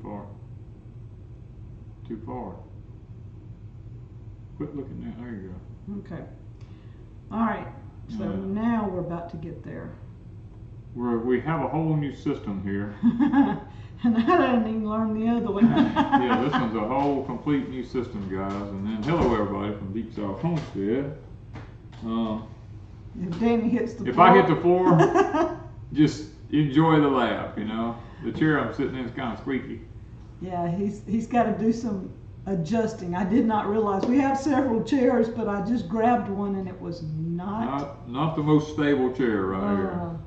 far. Too far. Quit looking at, there you go. Okay. All right, so now we're about to get there. We have a whole new system here. And I didn't even learn the other one. Yeah, this one's a whole complete new system, guys. And then hello everybody from Deep South Homestead. If Danny hits the if floor. I hit the floor, just enjoy the laugh, you know. The chair I'm sitting in is kind of squeaky. Yeah, he's got to do some adjusting. I did not realize we have several chairs, but I just grabbed one and it was not the most stable chair right here.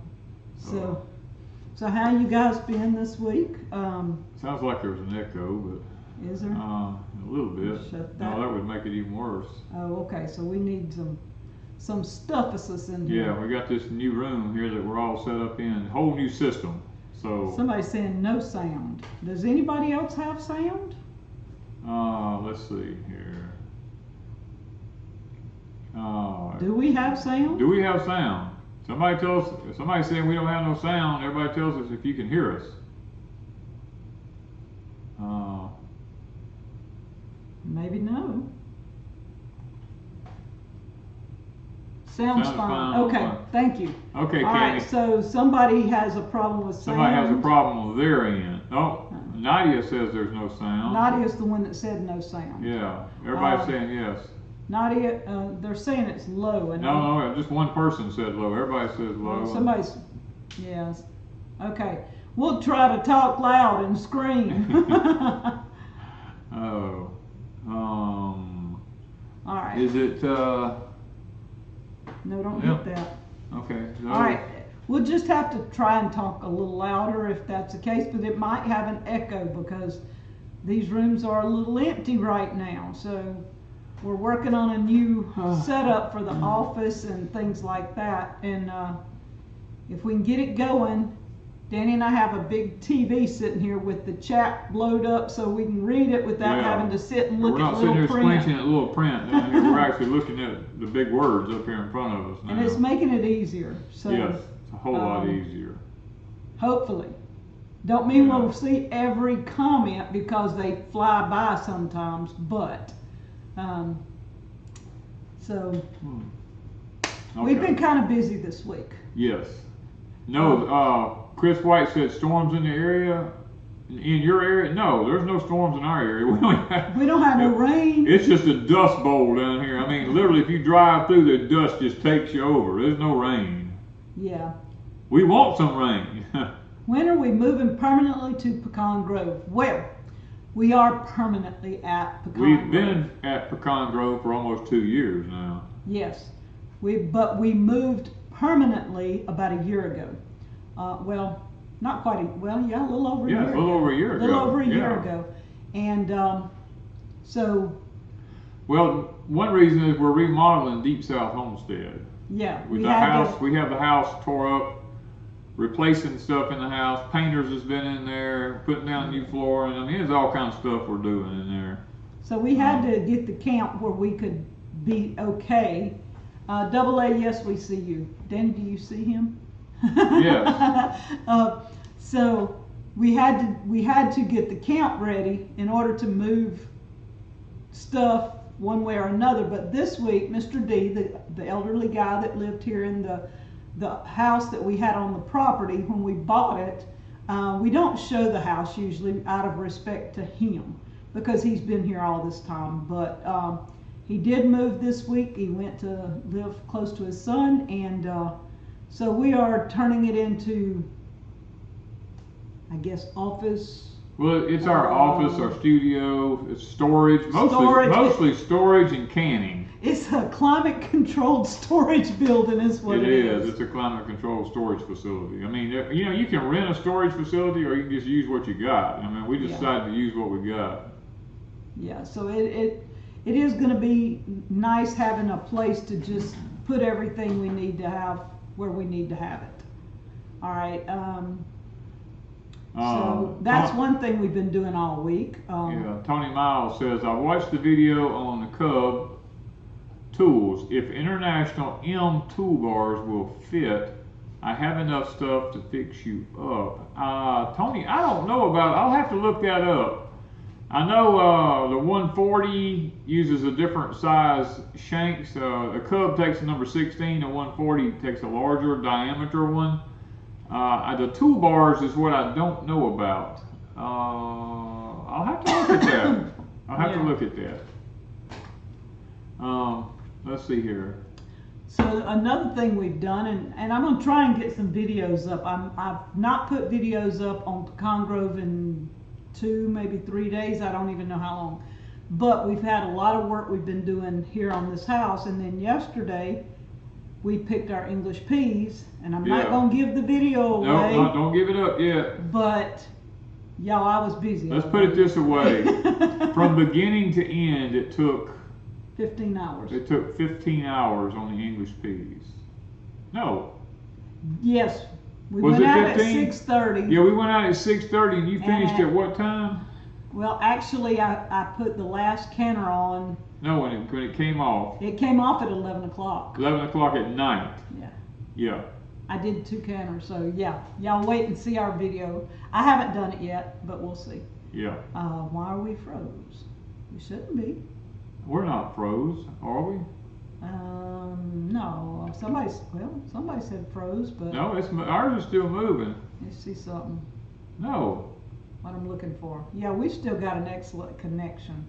So how you guys been this week? Sounds like there's an echo, but is there? A little bit. Shut that. No, that would make it even worse. Oh, okay. So we need some stuffuses in here. Yeah, we got this new room here that we're all set up in. Whole new system. So somebody's saying no sound. Does anybody else have sound? Let's see here. Do we have sound? Do we have sound? Somebody's saying we don't have no sound. Everybody tells us if you can hear us. Maybe no. Sounds fine. Okay, thank you. Okay, all Katie. right, so somebody has a problem with sound. Somebody has a problem with their end. Oh, Nadia says there's no sound. Nadia's the one that said no sound. Yeah, everybody's saying yes. Nadia, they're saying it's low. No, just one person said low. Everybody says low. Somebody's, yes. Okay, we'll try to talk loud and scream. Oh, all right. Is it? No, don't hit that. Okay. All right. We'll just have to try and talk a little louder if that's the case, but it might have an echo because these rooms are a little empty right now. So we're working on a new setup for the office and things like that. And if we can get it going, Danny and I have a big TV sitting here with the chat blowed up so we can read it without having to sit and look at little print. We're not sitting here squinching at little print down here. We're actually looking at the big words up here in front of us now. And it's making it easier. So, yes, it's a whole lot easier. Hopefully. Don't mean we'll see every comment because they fly by sometimes, but we've been kind of busy this week. Yes. No, Chris White said storms in the area. In your area? No, there's no storms in our area. We don't have no rain. It's just a dust bowl down here. I mean, literally, if you drive through, the dust just takes you over. There's no rain. Yeah. We want some rain. When are we moving permanently to Pecan Grove? Well, we are permanently at Pecan Grove. We've been at Pecan Grove for almost 2 years now. Yes. But we moved permanently about a year ago. Well, not quite a little over a year ago. Yeah, a little over a year ago. A little over a year ago. And so... Well, one reason is we're remodeling Deep South Homestead. Yeah. We have the house tore up, replacing stuff in the house. Painters has been in there, putting down new flooring. I mean, there's all kinds of stuff we're doing in there. So we had to get the count where we could be okay. Double A, yes, we see you. Danny, do you see him? Yes. So we had to get the count ready in order to move stuff one way or another. But this week, Mr. D, the elderly guy that lived here in the house that we had on the property when we bought it, we don't show the house usually out of respect to him because he's been here all this time. But he did move this week. He went to live close to his son, and so we are turning it into, I guess, office. Well, it's our office, our studio, it's storage, mostly storage and canning. It's a climate-controlled storage building is what it is. It's a climate-controlled storage facility. I mean, you know, you can rent a storage facility or you can just use what you got. I mean, we decided to use what we got. Yeah, so it is going to be nice having a place to just put everything we need to have where we need to have it. All right. So that's one thing we've been doing all week. Tony Miles says, I watched the video on the Cub tools. If international M toolbars will fit I have enough stuff to fix you up. Tony, I don't know about it. I'll have to look that up. I know the 140 uses a different size shanks. The Cub takes a number 16, the 140 takes a larger diameter one. The toolbars is what I don't know about. I'll have to look at that. I'll have to look at that. Let's see here. So another thing we've done, and I'm going to try and get some videos up. I've not put videos up on Pecan Grove in 2, maybe 3 days. I don't even know how long. But we've had a lot of work we've been doing here on this house. And then yesterday, we picked our English peas. And I'm not going to give the video away. No, don't give it up yet. But, y'all, I was busy. Let's put it this way. From beginning to end, it took 15 hours. It took 15 hours on the English peas. No. Yes. We Was went it out 15? at 6:30. Yeah, we went out at 6:30 and you finished And at what time? Well, actually, I put the last canner on. No, when it came off. It came off at 11 o'clock. 11 o'clock at night. Yeah. Yeah. I did 2 canners, so yeah. Y'all wait and see our video. I haven't done it yet, but we'll see. Yeah. Why are we froze? We shouldn't be. We're not froze, are we? No. Somebody said froze, but No, ours is still moving. let's see something. No. What I'm looking for. Yeah, we still got an excellent connection.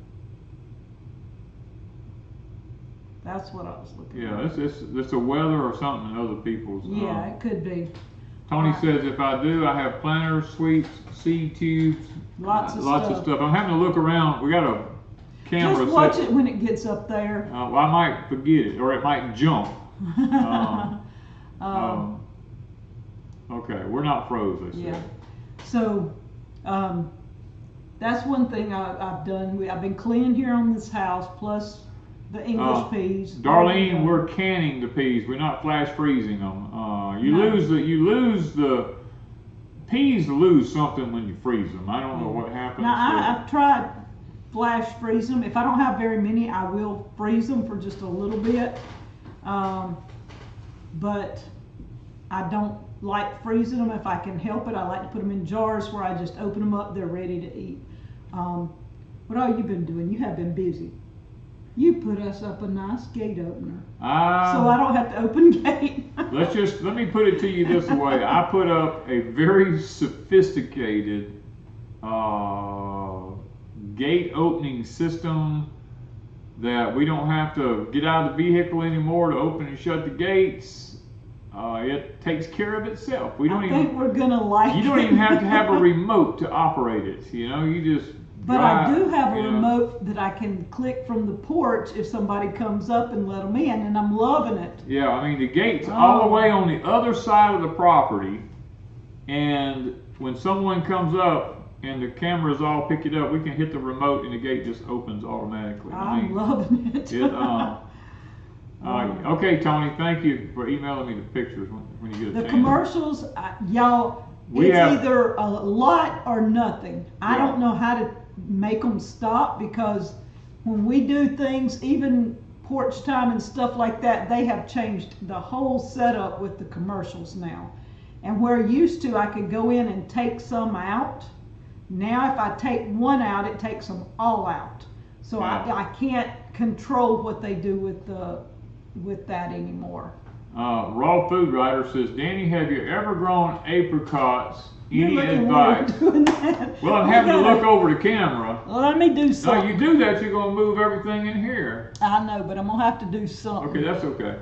That's what I was looking for. Yeah, it's the weather or something in other people's. Yeah, it could be. Tony says if I do, I have planters, sweeps, seed tubes, Lots of stuff. I'm having to look around. We got a camera. Just watch it when it gets up there. Well, I might forget it, or it might jump. Okay, we're not froze. I said. Yeah. So, that's one thing I've done. I've been cleaning here on this house, plus the English peas. Darlene, we're canning the peas. We're not flash freezing them. You lose the peas lose something when you freeze them. I don't know what happens. Now I've tried flash freeze them. If I don't have very many, I will freeze them for just a little bit. But I don't like freezing them if I can help it. I like to put them in jars where I just open them up. They're ready to eat. What all you been doing? You have been busy. You put us up a nice gate opener, so I don't have to open gate. Let me put it to you this way. I put up a very sophisticated gate opening system that we don't have to get out of the vehicle anymore to open and shut the gates. It takes care of itself. I think we're gonna like it. You don't even have to have a remote to operate it. You know, you just. But I do have a remote that I can click from the porch if somebody comes up and let them in, and I'm loving it. Yeah, I mean the gate's all the way on the other side of the property, and when someone comes up and the cameras all pick it up, we can hit the remote and the gate just opens automatically. I'm loving it. Okay, Tony, thank you for emailing me the pictures when you get a chance. The commercials, y'all, it's either a lot or nothing. I don't know how to make them stop, because when we do things, even Porch Time and stuff like that, they have changed the whole setup with the commercials now. And where used to I could go in and take some out, now if I take one out, it takes them all out. So I can't control what they do with that anymore. Raw Food Writer says, Danny, have you ever grown apricots? Any advice? Well, I'm having to look over the camera. Let me do something. No, you do that, you're going to move everything in here. I know, but I'm going to have to do something. Okay, that's okay.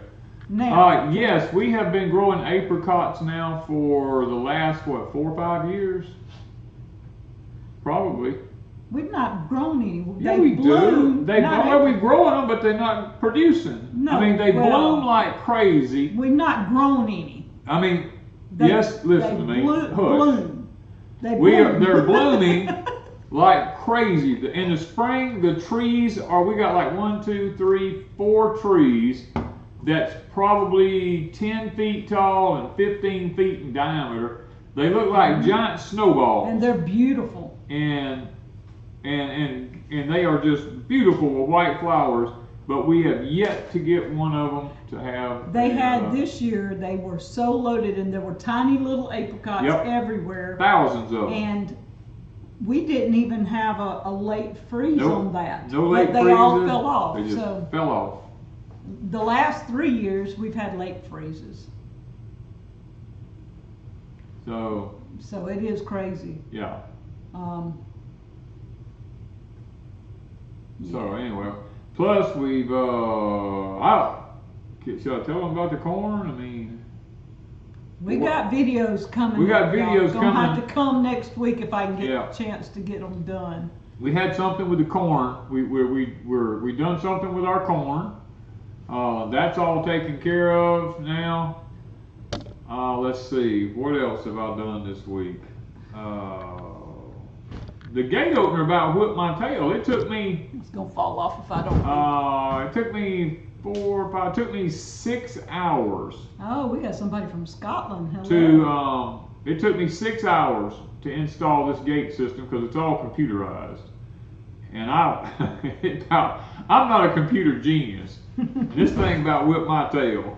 Now, yes, we have been growing apricots now for the last, 4 or 5 years? Probably. We've not grown any. Yeah, we do. We're growing them, but they're not producing. No, I mean, they bloom like crazy. We've not grown any. I mean, listen to me. Bloom. They're blooming like crazy. In the spring, the trees we got like 1, 2, 3, 4 trees that's probably 10 feet tall and 15 feet in diameter. They look like giant snowballs. And they're beautiful. And they are just beautiful with white flowers. but we have yet to get one of them to have. They had this year, they were so loaded and there were tiny little apricots everywhere. Thousands of them. And we didn't even have a late freeze on that. No late freezes. They all fell off. They just fell off. The last 3 years we've had late freezes. So it is crazy. Yeah. Yeah. So anyway, plus we've should I tell them about the corn? I mean, we got videos coming. We got videos coming. coming. Have to come next week if I can get a chance to get them done. We had something with the corn. We done something with our corn. That's all taken care of now. Let's see, what else have I done this week? The gate opener about whipped my tail. It took me. It's gonna fall off if I don't. It took me 4 or 5. It took me 6 hours. Oh, we got somebody from Scotland. Hello. It took me 6 hours to install this gate system because it's all computerized, and I'm not a computer genius. This thing about whipped my tail.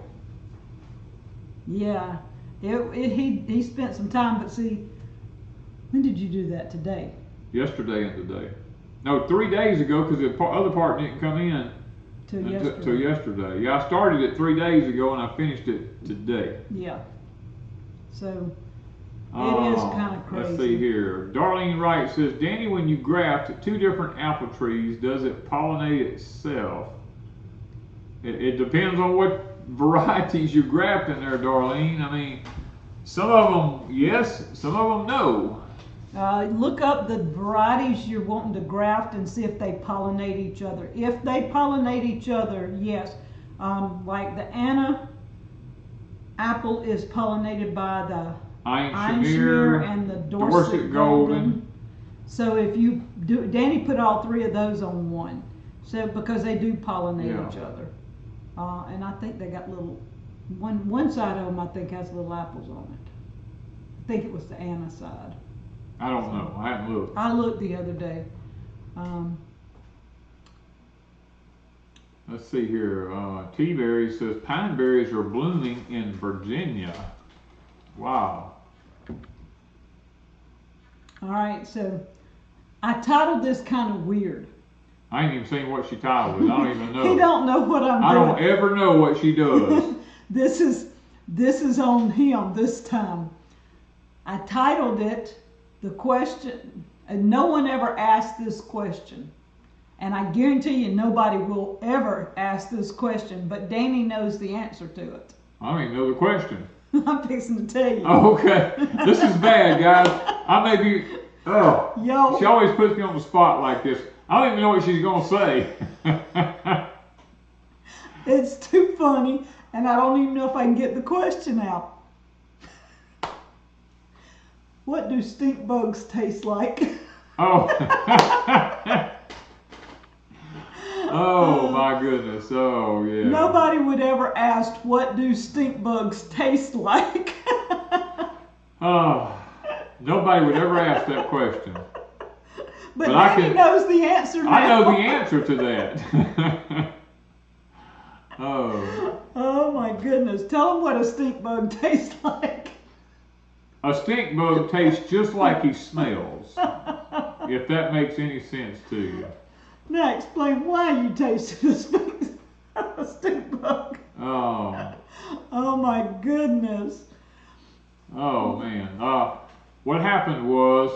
Yeah, he spent some time, but see, when did you do that? Today? Yesterday and today. No, 3 days ago because the other part didn't come in till yesterday. Yeah, I started it 3 days ago and I finished it today. Yeah. So it is kind of crazy. Let's see here. Darlene Wright says, Danny, when you graft 2 different apple trees, does it pollinate itself? It depends on what varieties you graft in there, Darlene. I mean, some of them yes, some of them no. Look up the varieties you're wanting to graft and see if they pollinate each other. If they pollinate each other, yes. Like the Anna apple is pollinated by the Einschmier and the Dorset Golden. So if you do, Danny put all 3 of those on one. So because they do pollinate each other. And I think they got little, one side of them I think has little apples on it. I think it was the Anna side. I don't know. I haven't looked. I looked the other day. Let's see here. T-Berry says pine berries are blooming in Virginia. Wow. All right, so I titled this kind of weird. I ain't even seen what she titled it. I don't even know. He don't know what I'm doing. I don't ever know what she does. This is on him this time. I titled it the question, and no one ever asked this question. And I guarantee you nobody will ever ask this question, but Danny knows the answer to it. I don't even know the question. I'm fixing to tell you. Oh, okay. This is bad, guys. I may be, Yo. She always puts me on the spot like this. I don't even know what she's going to say. It's too funny, and I don't even know if I can get the question out. What do stink bugs taste like? Oh. Oh, my goodness. Oh, yeah. Nobody would ever ask, what do stink bugs taste like? Oh, nobody would ever ask that question. But Danny knows the answer now. I know the answer to that. Oh my goodness. Tell them what a stink bug tastes like. A stink bug tastes just like he smells. If that makes any sense to you. Now explain why you tasted a stink bug. Oh. Oh my goodness. Oh man. What happened was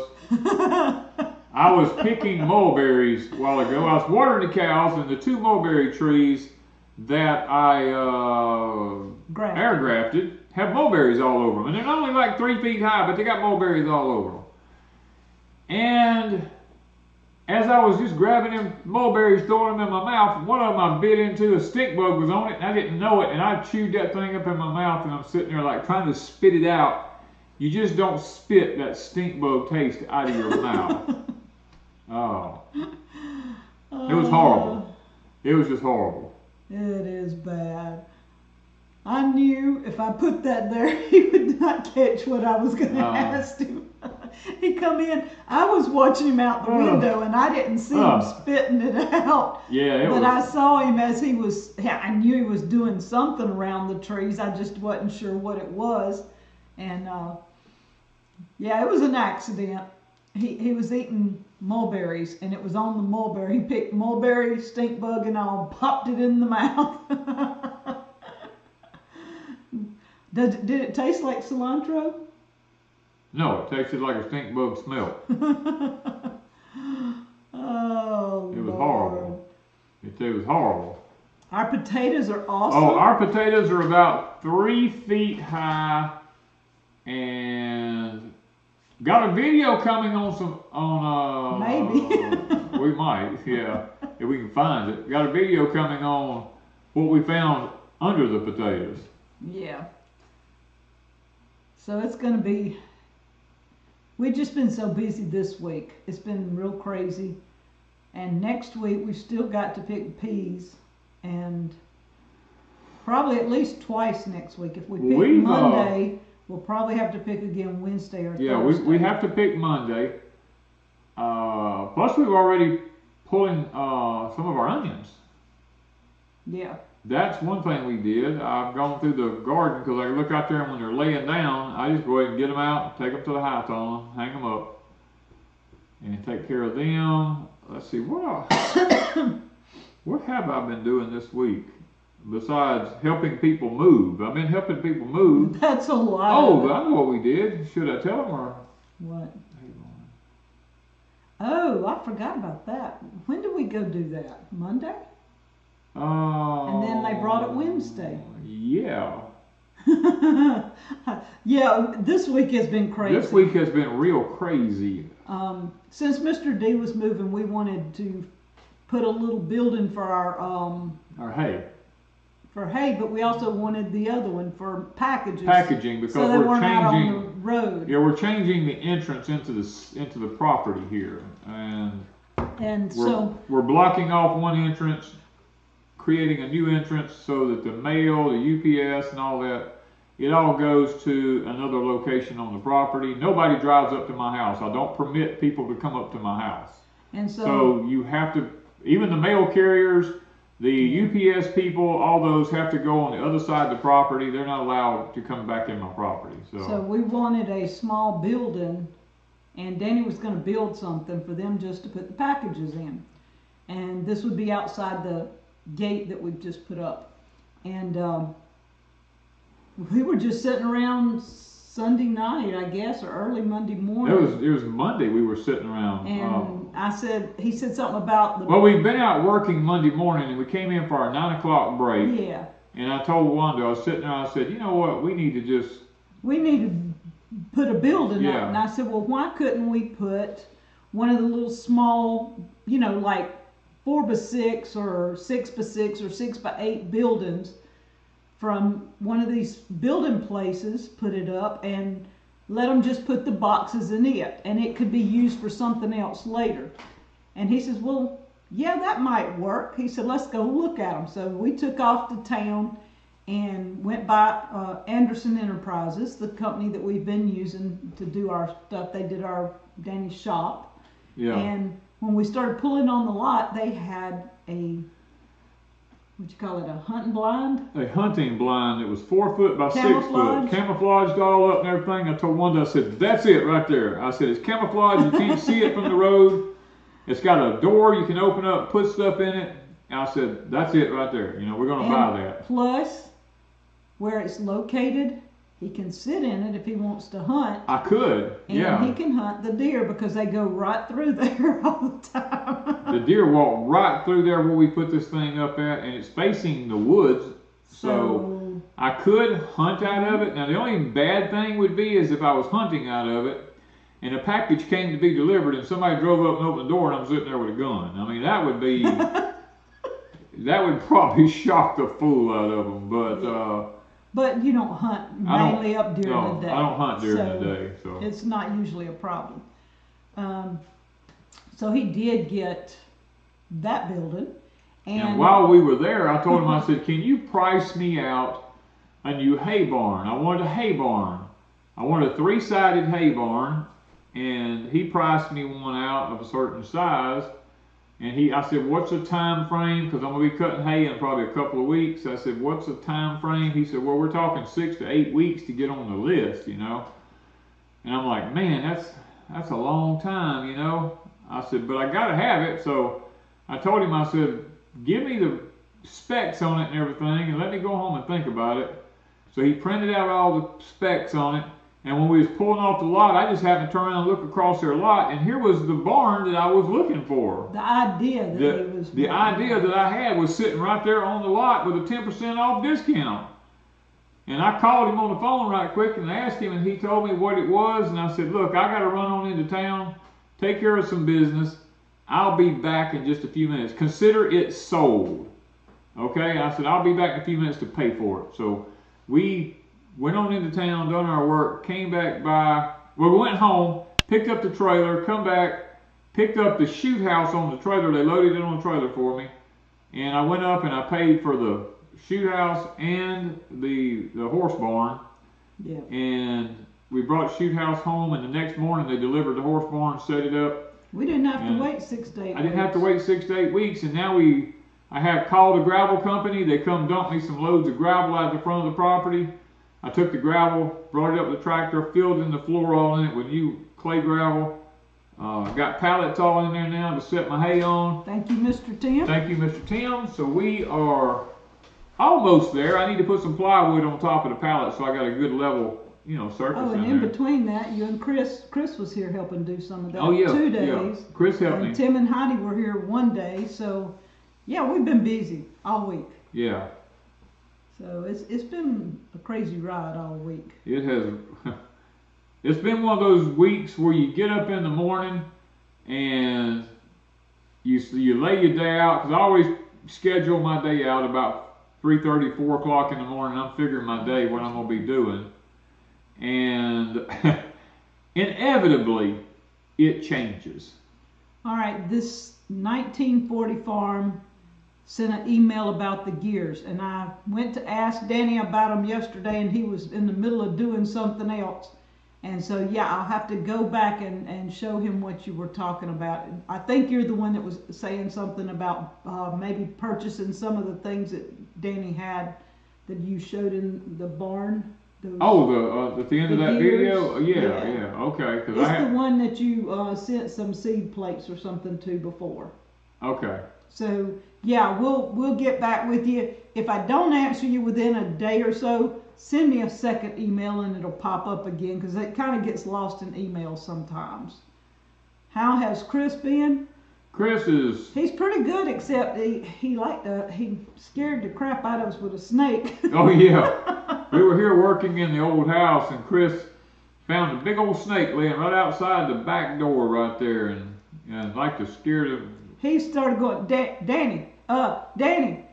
I was picking mulberries a while ago. I was watering the cows, and the 2 mulberry trees that I air grafted have mulberries all over them. And they're only like 3 feet high, but they got mulberries all over them. And as I was just grabbing them mulberries, throwing them in my mouth, one of them I bit into, a stink bug was on it, and I didn't know it, and I chewed that thing up in my mouth, and I'm sitting there like trying to spit it out. You just don't spit that stink bug taste out of your mouth. Oh. It was horrible. It was just horrible. It is bad. I knew if I put that there, he would not catch what I was going to ask him. He come in. I was watching him out the window, and I didn't see him spitting it out. Yeah, but I saw him as he was. I knew he was doing something around the trees. I just wasn't sure what it was, and yeah, it was an accident. He was eating mulberries, and it was on the mulberry. He picked mulberry, stink bug, and all, popped it in the mouth. Did it taste like cilantro? No, it tasted like a stink bug smell. Oh, it was Lord. horrible. It was horrible. Our potatoes are awesome. Oh, our potatoes are about 3 feet high, and got a video coming on maybe we might, yeah, if we can find it. Got a video coming on what we found under the potatoes. Yeah. So it's going to be, we've just been so busy this week. It's been real crazy. And next week we've still got to pick peas, and probably at least twice next week. If we pick Monday, we'll probably have to pick again Wednesday or Thursday. Yeah, we have to pick Monday. Plus we've already pulling some of our onions. Yeah. That's one thing we did. I've gone through the garden because I look out there and when they're laying down, I just go ahead and get them out, take them to the high tone, hang them up, and take care of them. Let's see, what have I been doing this week besides helping people move? I've been helping people move. That's a lot. Oh, I know what we did. Should I tell them or? What? Oh, I forgot about that. When did we go do that? Monday? And then they brought it Wednesday. Yeah. Yeah, this week has been crazy. This week has been real crazy. Since Mr. D was moving, we wanted to put a little building for our hay. For hay, but we also wanted the other one for packaging because so they we're weren't changing out on the road. Yeah, we're changing the entrance into the property here, and we're blocking off one entrance, creating a new entrance so that the mail, the UPS, and all that, it all goes to another location on the property. Nobody drives up to my house. I don't permit people to come up to my house. And so you have to, even the mail carriers, the UPS people, all those have to go on the other side of the property. They're not allowed to come back in my property. So we wanted a small building, and Danny was going to build something for them just to put the packages in. And this would be outside the gate that we've just put up. And we were just sitting around Sunday night, I guess, or early Monday morning. It was Monday we were sitting around. And he said something about well, we've been out working Monday morning, and we came in for our 9 o'clock break. Yeah. And I told Wanda, I was sitting there, I said, you know what, we need to put a building up. And I said, well, why couldn't we put one of the little small, like 4x6 or 6x6 or 6x8 buildings from one of these building places, put it up, and let them just put the boxes in it, and it could be used for something else later. And he says, well, yeah, that might work. He said, let's go look at them. So we took off to town and went by Anderson Enterprises, the company that we've been using to do our stuff. They did our Danny's shop. Yeah. And when we started pulling on the lot, they had a, a hunting blind? A hunting blind that was 4 foot by 6 Camouflage? foot. Camouflaged all up and everything. I told Wanda, I said, that's it right there. I said, it's camouflage. You can't see it from the road. It's got a door you can open up, put stuff in it. And I said, that's it right there. We're going to buy that. Plus, where it's located, he can sit in it if he wants to hunt. I could, yeah. And he can hunt the deer because they go right through there all the time. The deer walk right through there where we put this thing up at, and it's facing the woods. So I could hunt out of it. Now, the only bad thing would be is if I was hunting out of it, and a package came to be delivered, and somebody drove up and opened the door, and I'm sitting there with a gun. I mean, that would be, that would probably shock the fool out of them. But you don't hunt mainly up during the day. I don't hunt during the day. So it's not usually a problem. So he did get that building. And while we were there, I told him, I said, can you price me out a new hay barn? I wanted a hay barn. I wanted a 3-sided hay barn. and he priced me one out of a certain size. And I said, what's the time frame? Because I'm going to be cutting hay in probably a couple of weeks. I said, what's the time frame? He said, well, we're talking 6 to 8 weeks to get on the list, you know. And I'm like, man, that's a long time, you know. I said, but I got to have it. So I told him, I said, give me the specs on it and everything, and let me go home and think about it. So he printed out all the specs on it. And when we was pulling off the lot, I just happened to turn around and look across their lot, and here was the barn that I was looking for. The idea The idea that I had was sitting right there on the lot with a 10% off discount. And I called him on the phone right quick and asked him, and he told me what it was. And I said, look, I got to run on into town, take care of some business. I'll be back in just a few minutes. Consider it sold. Okay? I said, I'll be back in a few minutes to pay for it. So we went on into town, done our work, came back by, well, we went home, picked up the trailer, come back, picked up the shoot house on the trailer. They loaded it on the trailer for me. And I went up and I paid for the shoot house and the horse barn. Yeah. And we brought shoot house home, and the next morning they delivered the horse barn, set it up. We didn't have to wait 6 to 8 weeks. I didn't have to wait 6 to 8 weeks, and now I have called a gravel company. They come dump me some loads of gravel out the front of the property. I took the gravel, brought it up with the tractor, filled in the floor all in it with new clay gravel. Got pallets all in there now to set my hay on. Thank you, Mr. Tim. Thank you, Mr. Tim. So we are almost there. I need to put some plywood on top of the pallet so I got a good level, you know, surface Oh, and in between that, you and Chris was here helping do some of that. Oh, yeah. 2 days. Yeah. Chris helped me. Tim and Heidi were here 1 day. So, yeah, we've been busy all week. Yeah. So it's been a crazy ride all week. It has. It's been one of those weeks where you get up in the morning and you lay your day out, because I always schedule my day out about 3:30, 4 o'clock in the morning. I'm figuring my day, what I'm going to be doing. And inevitably, it changes. All right, this 1940 farm sent an email about the gears, and I went to ask Danny about them yesterday, and he was in the middle of doing something else. And so, yeah, I'll have to go back and show him what you were talking about. I think you're the one that was saying something about maybe purchasing some of the things that Danny had that you showed in the barn. At the end of that gears. video? Yeah, okay. It's the one that you sent some seed plates or something to before. Okay. So, yeah, we'll get back with you. If I don't answer you within a day or so, send me a second email and it'll pop up again, because it kind of gets lost in emails sometimes. How has Chris been? He's pretty good, except he scared the crap out of us with a snake. Oh, yeah. We were here working in the old house, and Chris found a big old snake laying right outside the back door right there, and like to scare them. He started going, Danny,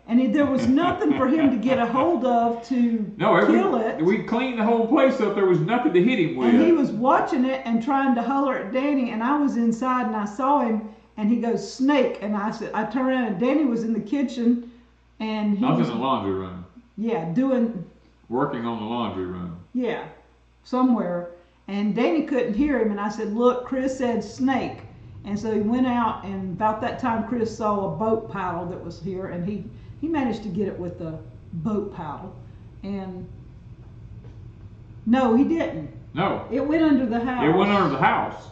and there was nothing for him to get a hold of to kill it. We cleaned the whole place up. There was nothing to hit him with. And he was watching it and trying to holler at Danny, and I was inside and I saw him, and he goes, snake, and I turned around, and Danny was in the kitchen, and I was in the laundry room. Yeah, working on the laundry room. Yeah, somewhere, and Danny couldn't hear him, and I said, look, Chris said snake. And so he went out, and about that time Chris saw a boat paddle that was here, and he managed to get it with the boat paddle. And no, he didn't. No. It went under the house. It went under the house.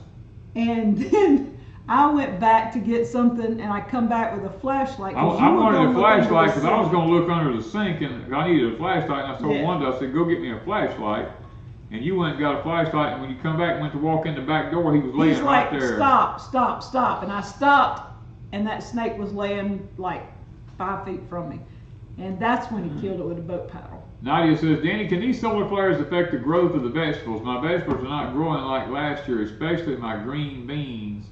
And then I went back to get something, and I come back with a flashlight. I wanted a flashlight because I was going to look under the sink, and I needed a flashlight. And I told Wanda, I said, go get me a flashlight. And you went and got a flashlight, and when you come back and went to walk in the back door, he was laying right there. He's like, stop. And I stopped, and that snake was laying like 5 feet from me. And that's when he killed it with a boat paddle. Nadia says, Danny, can these solar flares affect the growth of the vegetables? My vegetables are not growing like last year, especially my green beans.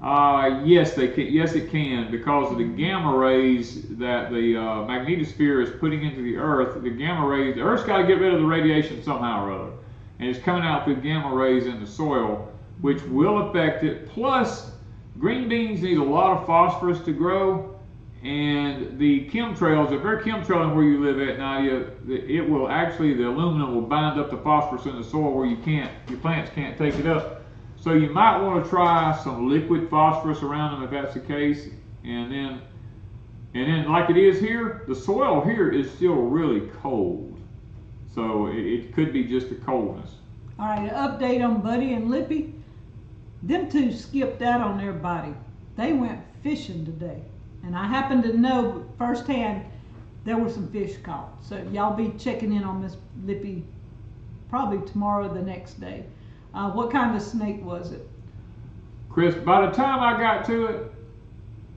Yes, they can. Yes, it can, because of the gamma rays that the magnetosphere is putting into the earth. The gamma rays, the earth's got to get rid of the radiation somehow or other. And it's coming out through gamma rays in the soil, which will affect it. Plus, green beans need a lot of phosphorus to grow. And the chemtrails, if they're chemtrailing where you live at, Nadia, it will actually, the aluminum will bind up the phosphorus in the soil where your plants can't take it up. So you might want to try some liquid phosphorus around them if that's the case. And then like it is here, the soil here is still really cold. So it could be just the coldness. All right, an update on Buddy and Lippy. Them two skipped out on their body. They went fishing today. And I happen to know firsthand there were some fish caught. So y'all be checking in on Miss Lippy probably tomorrow or the next day. What kind of snake was it? Chris, by the time I got to it,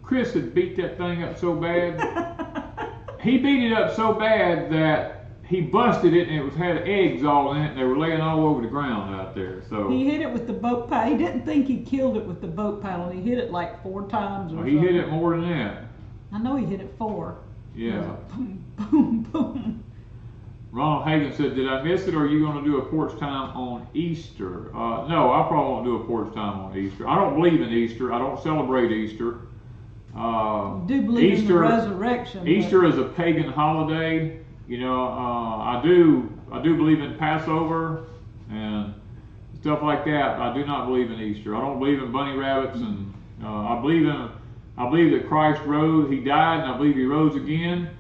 Chris had beat that thing up so bad. He beat it up so bad that he busted it, and it had eggs all in it, and they were laying all over the ground out there. So he hit it with the boat paddle. He didn't think he killed it with the boat paddle. He hit it like 4 times or something. He hit it more than that. I know he hit it 4. Yeah. Boom, boom, boom. Ronald Hagan said, did I miss it, or are you going to do a porch time on Easter? No, I probably won't do a porch time on Easter. I don't believe in Easter. I don't celebrate Easter. You do believe in the resurrection. Easter is a pagan holiday. You know, I do believe in Passover and stuff like that. I do not believe in Easter. I don't believe in bunny rabbits, and I believe that Christ rose. He died, and I believe he rose again.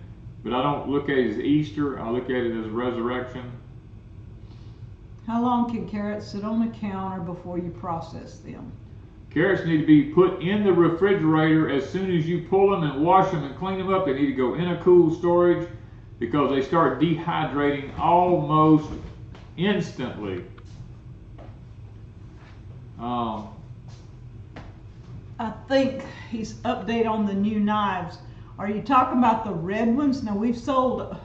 But I don't look at it as Easter. I look at it as resurrection. How long can carrots sit on the counter before you process them? Carrots need to be put in the refrigerator as soon as you pull them and wash them and clean them up. They need to go in a cool storage because they start dehydrating almost instantly. I think he's update on the new knives. Are you talking about the red ones? Now we've sold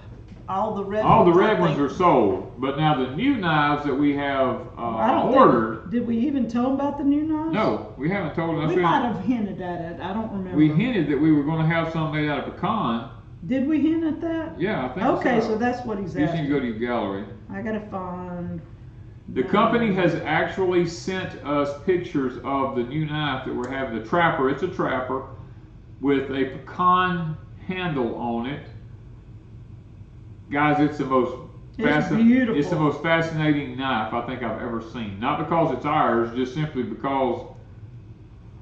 all the red ones. All the red ones are sold, but now the new knives that we have ordered. Did we even tell them about the new knives? No, we haven't told them. We might have hinted at it. I don't remember. We hinted that we were going to have some made out of pecan. Did we hint at that? Yeah, I think okay, so that's what he's asking. asking. You can go to your gallery. I gotta find. The company has actually sent us pictures of the new knife that we're having. The trapper, it's a trapper with a pecan handle on it. Guys, it's the most beautiful. It's the most fascinating knife I think I've ever seen. Not because it's ours, just simply because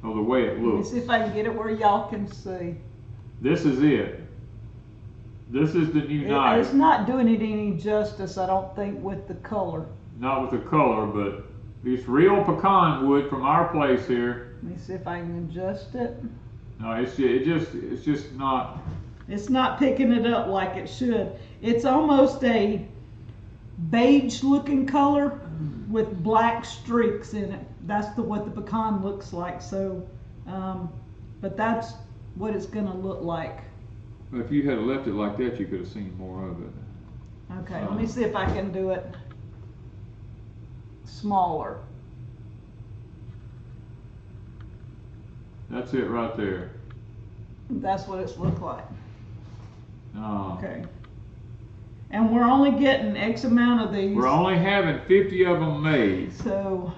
of the way it looks. Let me see if I can get it where y'all can see. This is it. This is the new knife. It's not doing it any justice, I don't think, with the color. Not with the color, but it's real pecan wood from our place here. Let me see if I can adjust it. No, it's just not. It's not picking it up like it should. It's almost a beige looking color with black streaks in it. That's what the pecan looks like. So, but that's what it's going to look like. If you had left it like that, you could have seen more of it. Okay, let me see if I can do it smaller. That's it right there. That's what it's looked like. Oh. Okay. And we're only getting X amount of these. We're only having 50 of them made. So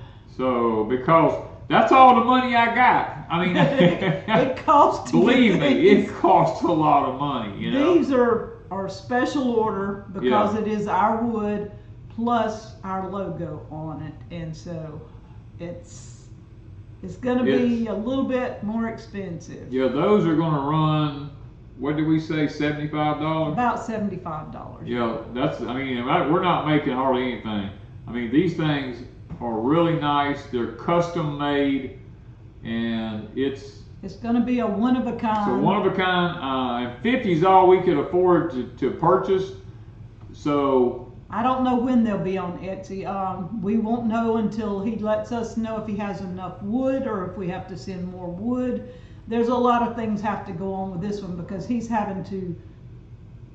because that's all the money I got. I mean, it costs. Believe me, it costs a lot of money. You know. These are special order because it is our wood plus our logo on it, and so it's going to be a little bit more expensive. Yeah, those are going to run. What did we say? $75? About $75. Yeah, that's. I mean, we're not making hardly anything. I mean, these things are really nice. They're custom made, and it's going to be a one of a kind. So one of a kind, and 50 is all we could afford to purchase. So I don't know when they'll be on Etsy. We won't know until he lets us know if he has enough wood or if we have to send more wood. There's a lot of things have to go on with this one because he's having to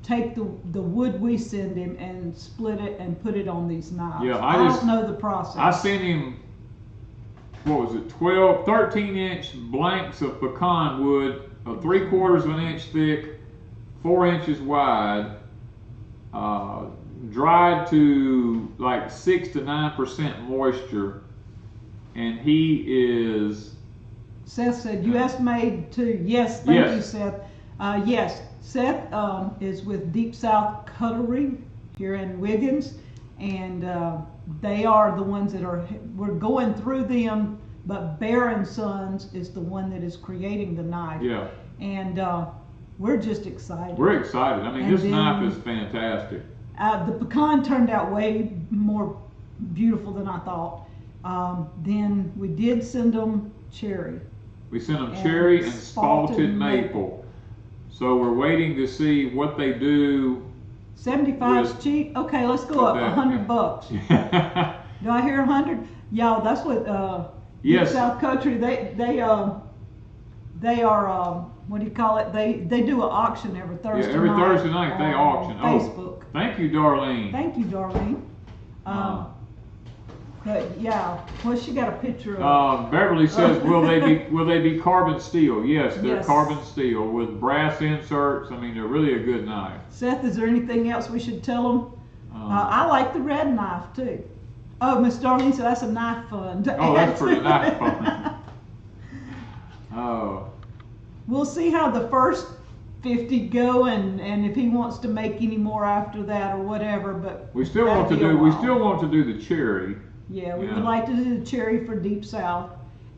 take the wood we send him and split it and put it on these knives. Yeah, I don't know the process. I sent him, what was it, 13-inch blanks of pecan wood, 3/4 of an inch thick, 4 inches wide, dried to like 6 to 9% moisture, and he is. Seth said, U.S. made too. Yes, thank you, Seth. Yes, Seth is with Deep South Cutlery here in Wiggins, and they are the ones that we're going through them, but Bear & Sons is the one that is creating the knife. Yeah. And we're just excited. We're excited. I mean, And this then, knife is fantastic. The pecan turned out way more beautiful than I thought. Then we did send them cherry. We sent them And cherry and spalted spalted maple. So we're waiting to see what they do. 75's cheap. Okay, let's go up. $100. Do I hear 100? Y'all, that's what Yes. South Country. They are what do you call it? They do an auction every Thursday night. Every Thursday night they auction. Facebook. Oh, thank you, Darlene. Thank you, Darlene. But yeah, well, she got a picture of. Beverly says, will they be carbon steel? Yes, they're Yes. carbon steel with brass inserts. I mean, they're really a good knife. Seth, is there anything else we should tell them? I like the red knife too. Oh, Miss Darlene said that's a knife fund. Oh, that's for the knife fund. Oh. We'll see how the first 50 go, and if he wants to make any more after that or whatever. But We still want to do the cherry. Yeah, we would like to do the cherry for Deep South,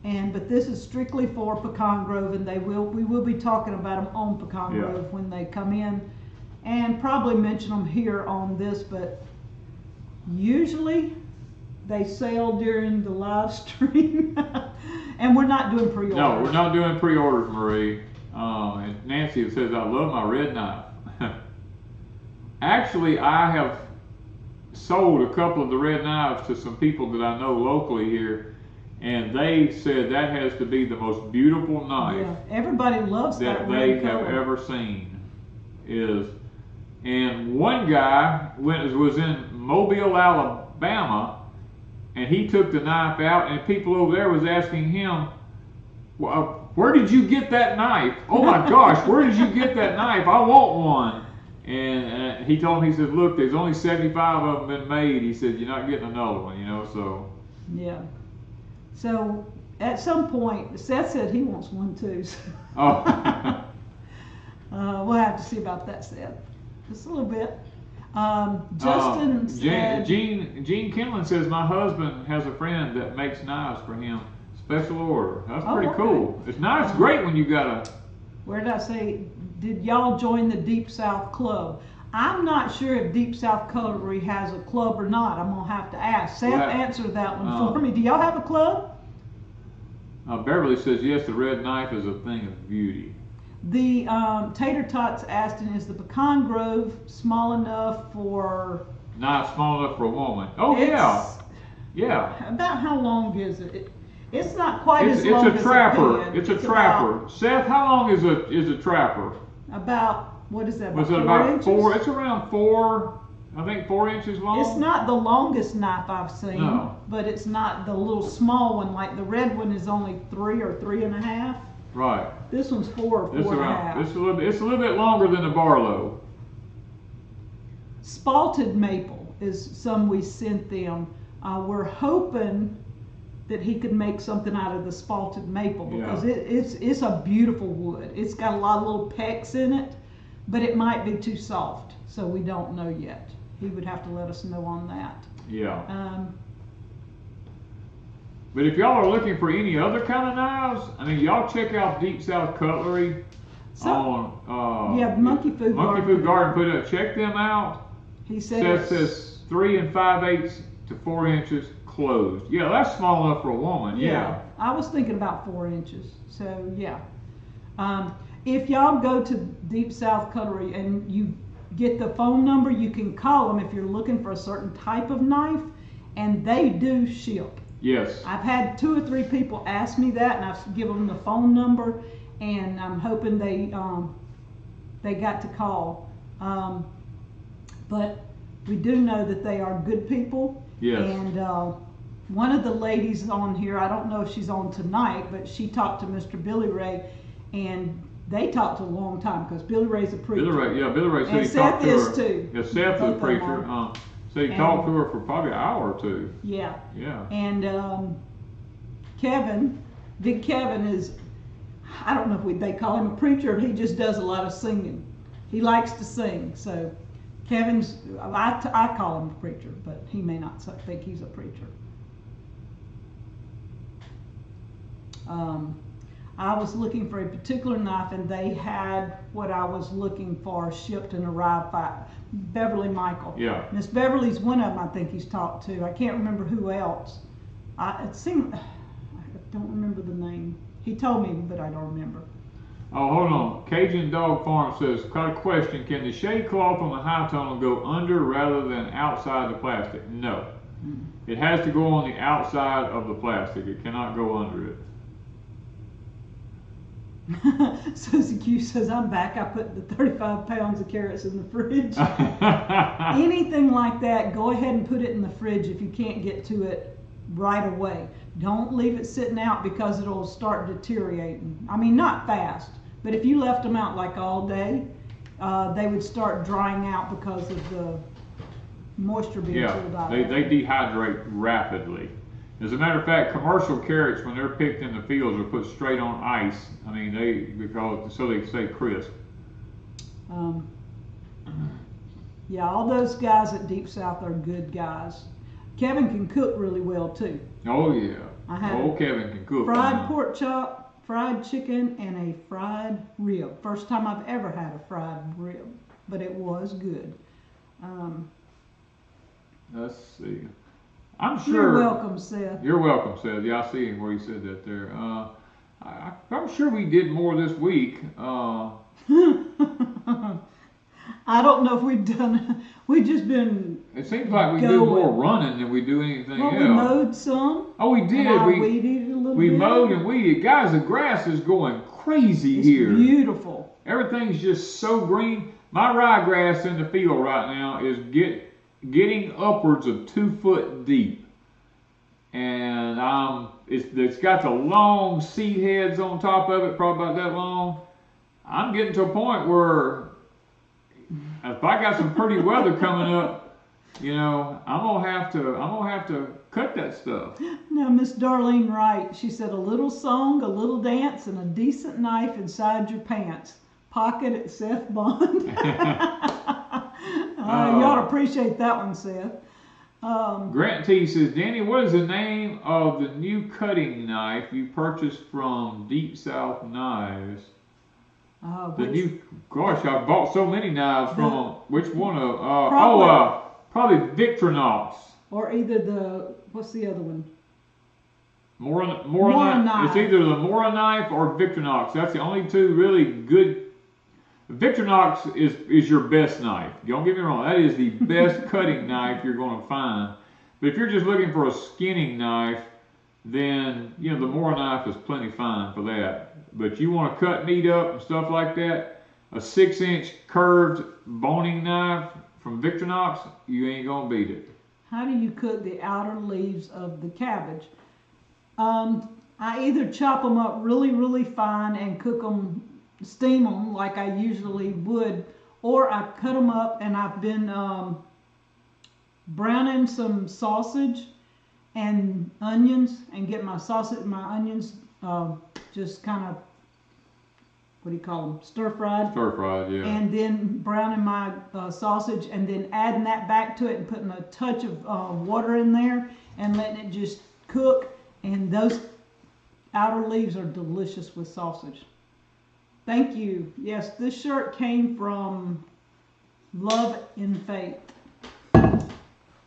but this is strictly for Pecan Grove, and we will be talking about them on Pecan Grove when they come in, and probably mention them here on this. But usually they sell during the live stream, and we're not doing pre-orders. No, we're not doing pre-orders, Marie. And Nancy says, I love my red knife. Actually, I have sold a couple of the red knives to some people that I know locally here, and they said that has to be the most beautiful knife. Yeah, everybody loves that they red have color. ever seen. And one guy was in Mobile, Alabama, and he took the knife out, and people over there was asking him, well, where did you get that knife? Oh my gosh, where did you get that knife? I want one. And he told him, he said, look, there's only 75 of them been made. He said, you're not getting another one, so. Yeah. So at some point, Seth said he wants one too. So. Oh. We'll have to see about that, Seth. Just a little bit. Justin said, Gene Kinlan says, my husband has a friend that makes knives for him. Special order. That's pretty cool. It's nice. It's great when you got a. Where did I say? Did y'all join the Deep South Club? I'm not sure if Deep South Cutlery has a club or not. I'm gonna have to ask. Seth answered that one for me. Do y'all have a club? Beverly says yes. The red knife is a thing of beauty. The Tater Tots Aston, is the Pecan Grove small enough for? Not small enough for a woman. Oh yeah. About how long is it? It's not quite as long as It's a trapper. a pen. It's a trapper. Seth, how long is a trapper? About, what is that? Was it about 4? It's around 4. I think 4 inches long. It's not the longest knife I've seen, No. but it's not the little small one. Like the red one is only 3 or 3.5. Right. This one's 4 or 4.5. It's a little bit longer than the Barlow. Spalted maple is some we sent them. We're hoping that he could make something out of the spalted maple, because it's a beautiful wood. It's got a lot of little pecks in it, but it might be too soft, so we don't know yet. He would have to let us know on that. Yeah. But if y'all are looking for any other kind of knives, I mean, y'all check out Deep South Cutlery on Monkey Food Garden put up. Check them out. He said says 3 5/8 to 4 inches closed. Yeah, that's small enough for a woman. Yeah. I was thinking about 4 inches. So yeah. If y'all go to Deep South Cutlery and you get the phone number, you can call them if you're looking for a certain type of knife, and they do ship. Yes. I've had 2 or 3 people ask me that, and I've given them the phone number, and I'm hoping they got to call. But we do know that they are good people. Yes. And one of the ladies on here, I don't know if she's on tonight, but she talked to Mr. Billy Ray, and they talked a long time, because Billy Ray's a preacher. Billy Ray said and he Seth talked to her. is too. Yeah, Seth is a preacher. So he talked to her for probably an hour or 2. Yeah. Yeah. And Kevin, Big Kevin is, I don't know if they call him a preacher, or he just does a lot of singing. He likes to sing. So Kevin's, I call him a preacher, but he may not think he's a preacher. I was looking for a particular knife, and they had what I was looking for shipped and arrived by Beverly Michael. Yeah. Miss Beverly's one of them I think he's talked to. I can't remember who else. I don't remember the name. He told me, but I don't remember. Oh, hold on. Cajun Dog Farm says, got a question. Can the shade cloth on the high tunnel go under rather than outside the plastic? No. It has to go on the outside of the plastic. It cannot go under it. Susie Q says, I'm back. I put the 35 pounds of carrots in the fridge. Anything like that, go ahead and put it in the fridge if you can't get to it right away. Don't leave it sitting out because it'll start deteriorating. I mean, not fast, but if you left them out like all day, they would start drying out because of the moisture being pulled out. Yeah, they dehydrate rapidly. As a matter of fact, commercial carrots, when they're picked in the fields, are put straight on ice. I mean, so they stay crisp. Yeah, all those guys at Deep South are good guys. Kevin can cook really well too. Oh yeah. Kevin can cook. Fried pork chop, fried chicken, and a fried rib. First time I've ever had a fried rib, but it was good. Let's see. I'm sure. You're welcome, Seth. You're welcome, Seth. Yeah, I see where you said that there. I'm sure we did more this week. I don't know if we've done. We've just been. It seems like we do more running than we do anything else. We mowed some. Oh, we did. We weeded a little bit. We mowed and weeded. Guys, the grass is going crazy here. It's beautiful. Everything's just so green. My ryegrass in the field right now is getting upwards of 2 foot deep, and it's got the long seed heads on top of it, probably about that long. I'm getting to a point where if I got some pretty weather coming up, I'm gonna have to cut that stuff. Now, Miss Darlene Wright, she said, a little song, a little dance, and a decent knife inside your pants. Pocket at Seth Bond. You ought to appreciate that one, Seth. Grant T says, Danny, what is the name of the new cutting knife you purchased from Deep South Knives? Gosh, I bought so many knives from them. Which one of? Probably Victorinox. Or either what's the other one? Mora knife. It's either the Mora knife or Victorinox. That's the only two really good. Victorinox is your best knife. Don't get me wrong. That is the best cutting knife you're going to find. But if you're just looking for a skinning knife, then the Mora knife is plenty fine for that. But you want to cut meat up and stuff like that, a 6-inch curved boning knife from Victorinox, you ain't gonna beat it. How do you cook the outer leaves of the cabbage? I either chop them up really, really fine and cook them, steam them like I usually would, or I cut them up and I've been browning some sausage and onions and get my onions just kind of, what do you call them, stir-fried? Stir-fried, yeah. And then browning my sausage and then adding that back to it and putting a touch of water in there and letting it just cook. And those outer leaves are delicious with sausage. Thank you. Yes, this shirt came from Love in Faith. You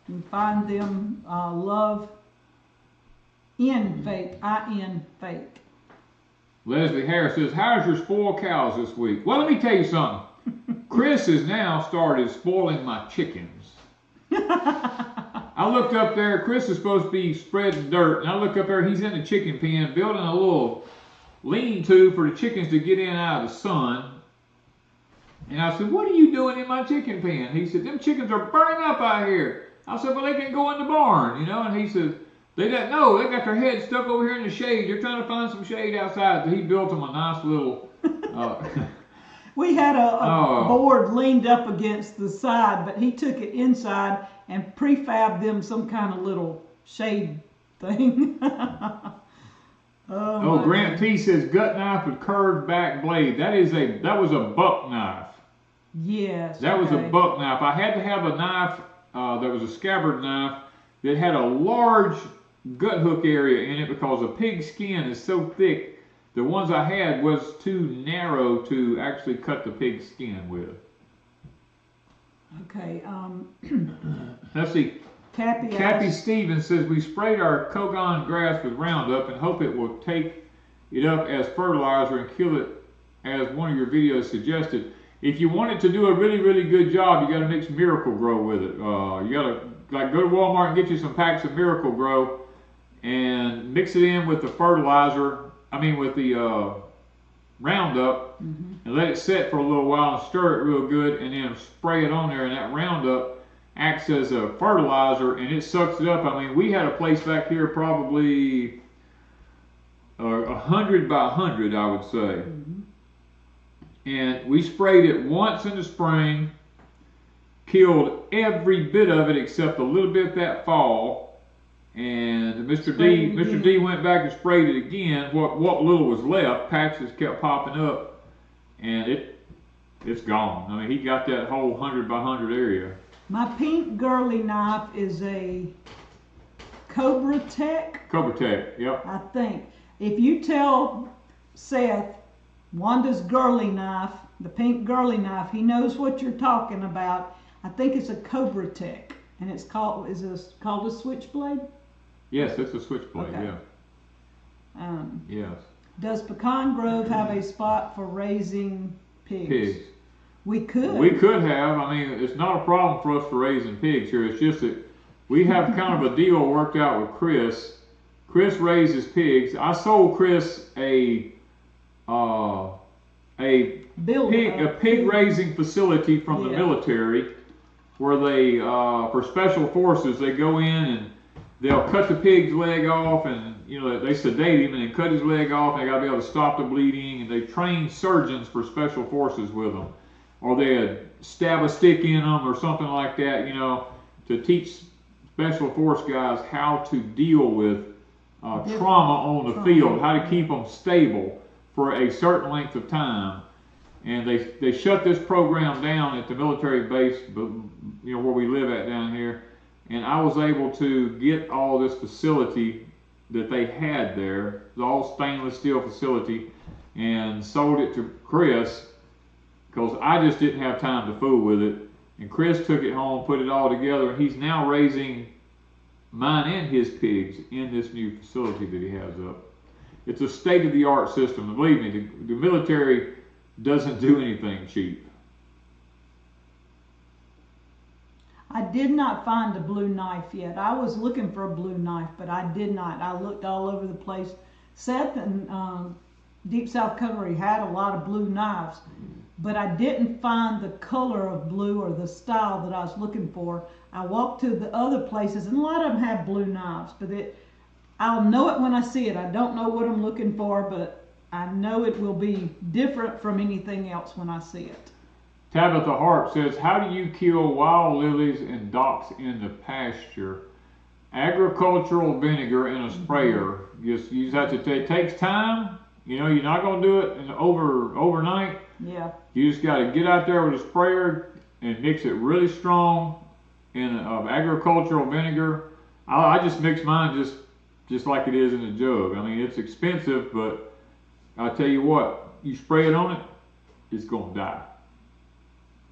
can find them, Love in Faith, I-N Faith. Leslie Harris says, how's your spoiled cows this week? Well, let me tell you something. Chris has now started spoiling my chickens. I looked up there. Chris is supposed to be spreading dirt. And I look up there. He's in the chicken pen building a little lean-to for the chickens to get in out of the sun. And I said, what are you doing in my chicken pen? He said, them chickens are burning up out here. I said, well, they can go in the barn, And he said, they got their head stuck over here in the shade. They're trying to find some shade outside. So he built them a nice little. We had a board leaned up against the side, but he took it inside and prefabbed them some kind of little shade thing. Grant T says gut knife with curved back blade. That was a buck knife. Yes. That was a okay. buck knife. I had to have a knife that was a scabbard knife that had a large gut hook area in it because a pig skin is so thick. The ones I had was too narrow to actually cut the pig skin with. Okay. Let's see. Kathy Stevens says we sprayed our Cogon grass with Roundup and hope it will take it up as fertilizer and kill it as one of your videos suggested. If you want it to do a really, really good job, you got to mix Miracle Grow with it. You got to go to Walmart and get you some packs of Miracle Grow and mix it in with the fertilizer. With the Roundup, and let it sit for a little while and stir it real good, and then spray it on there. And that Roundup acts as a fertilizer, and it sucks it up. We had a place back here probably 100 by 100, I would say. And we sprayed it once in the spring, killed every bit of it except a little bit that fall. And Mr. D went back and sprayed it again. What little was left, patches kept popping up, and it's gone. He got that whole 100 by 100 area. My pink Girly knife is a Cobra Tech. Cobra Tech, yep. I think. If you tell Seth Wanda's Girly knife, the pink Girly knife, he knows what you're talking about. I think it's a Cobra Tech, and it's called a switchblade? Yes, it's a switchblade. Okay. Yeah. Yes. Does Pecan Grove have a spot for raising pigs? We could. We could have. It's not a problem for us for raising pigs here. It's just that we have kind of a deal worked out with Chris. Chris raises pigs. I sold Chris a pig raising facility from the military, where they for special forces they go in and they'll cut the pig's leg off, and they sedate him and then cut his leg off, and they got to be able to stop the bleeding, and they train surgeons for special forces with them, or they'd stab a stick in them or something like that, to teach special force guys how to deal with trauma on the field, how to keep them stable for a certain length of time. And they shut this program down at the military base, where we live at down here. And I was able to get all this facility that they had there. It was all stainless steel facility, and sold it to Chris because I just didn't have time to fool with it. And Chris took it home, put it all together, and he's now raising mine and his pigs in this new facility that he has up. It's a state-of-the-art system. And believe me, the military doesn't do anything cheap. I did not find a blue knife yet. I was looking for a blue knife, but I did not. I looked all over the place. Seth and Deep South Cutlery had a lot of blue knives, but I didn't find the color of blue or the style that I was looking for. I walked to the other places, and a lot of them have blue knives, but I'll know it when I see it. I don't know what I'm looking for, but I know it will be different from anything else when I see it. Tabitha Hart says, how do you kill wild lilies and docks in the pasture? Agricultural vinegar in a sprayer. You just have to it takes time. You're not going to do it overnight. Yeah. You just got to get out there with a sprayer and mix it really strong in agricultural vinegar. I just mix mine just like it is in a jug. It's expensive, but I tell you what, you spray it on it, it's going to die.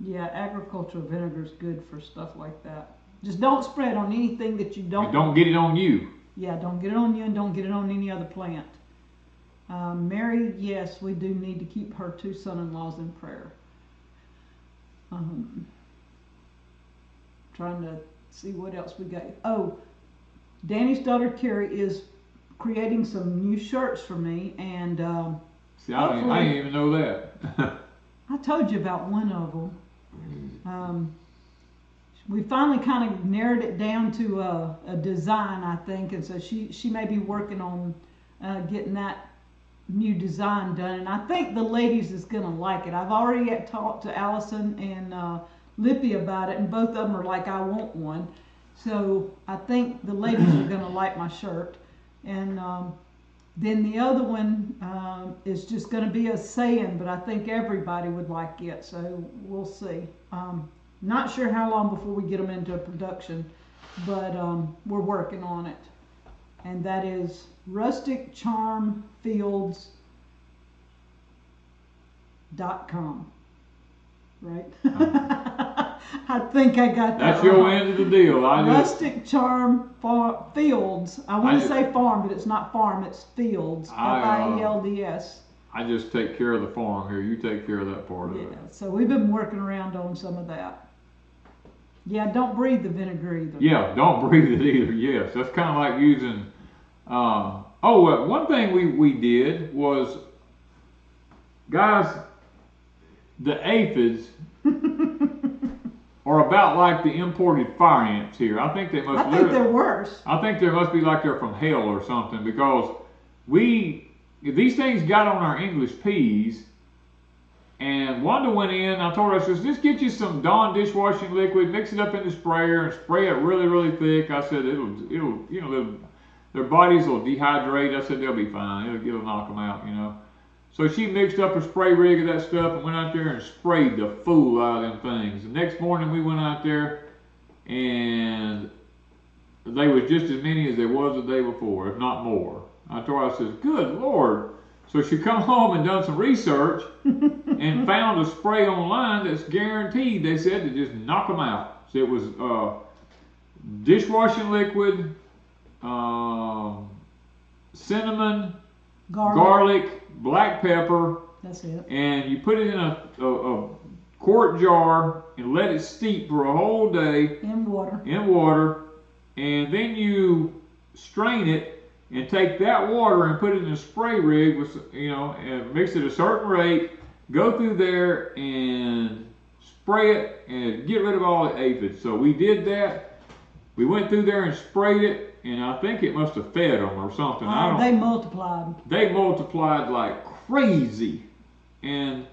Yeah, agricultural vinegar is good for stuff like that. Just don't spray it on anything that you don't. And don't get it on you. Yeah, don't get it on you, and don't get it on any other plant. Mary, yes, we do need to keep her 2 son-in-laws in prayer. Trying to see what else we got. Oh, Danny's daughter Carrie is creating some new shirts for me, and see, I didn't even know that. I told you about one of them. We finally kind of narrowed it down to a design, I think, and so she may be working on getting that new design done, and I think the ladies is gonna like it. I've already talked to Allison and Lippy about it, and both of them are like, I want one. So I think the ladies are gonna like my shirt. And Then the other one is just going to be a saying, but I think everybody would like it, so we'll see. Not sure how long before we get them into production, but we're working on it. And that is rusticcharmfields.com. Right? I think I got that. That's your end of the deal. Rustic Charm Fields. I want to say farm, but it's not farm, it's fields. Fields. I just take care of the farm here. You take care of that part of it. Yeah, so we've been working around on some of that. Yeah, don't breathe the vinegar either. Yeah, don't breathe it either. Yes, that's kind of like using. One thing we did was, guys, the aphids are about like the imported fire ants here. I think they must. I think they're worse. I think they must be like they're from hell or something, because these things got on our English peas. And Wanda went in, I told her, I said, just get you some Dawn dishwashing liquid, mix it up in the sprayer, and spray it really, really thick. I said, their bodies will dehydrate. I said, they'll be fine. It'll knock them out, you know. So she mixed up a spray rig of that stuff and went out there and sprayed the fool out of them things. The next morning we went out there, and they was just as many as there was the day before, if not more. I told her, I said, good Lord. So she come home and done some research and found a spray online that's guaranteed, they said, to just knock them out. So it was dishwashing liquid, cinnamon, garlic, black pepper. That's it. And you put it in a quart jar and let it steep for a whole day. In water. And then you strain it and take that water and put it in a spray rig with, and mix it a certain rate, go through there and spray it and get rid of all the aphids. So we did that. We went through there and sprayed it, and I think it must have fed them or something. They multiplied. They multiplied like crazy. And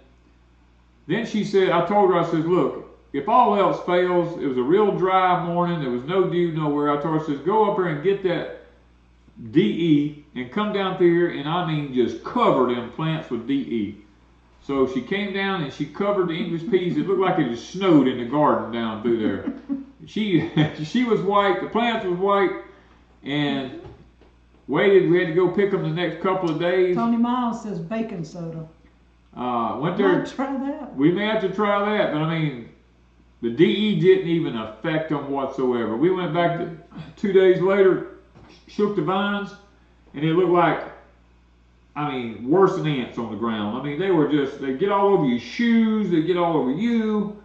then she said, I told her, I said, look, if all else fails, it was a real dry morning, there was no dew nowhere. I told her, I said, go up there and get that DE and come down through here, and I mean just cover them plants with DE. So she came down and she covered the English peas. It looked like it just snowed in the garden down through there. She was white, the plants was white, and waited. We had to go pick them the next couple of days. Tony Miles says baking soda. Went there. Try that. We may have to try that, but I mean, the DE didn't even affect them whatsoever. We went back 2 days later, shook the vines, and it looked like, worse than ants on the ground. They get all over your shoes, they get all over you.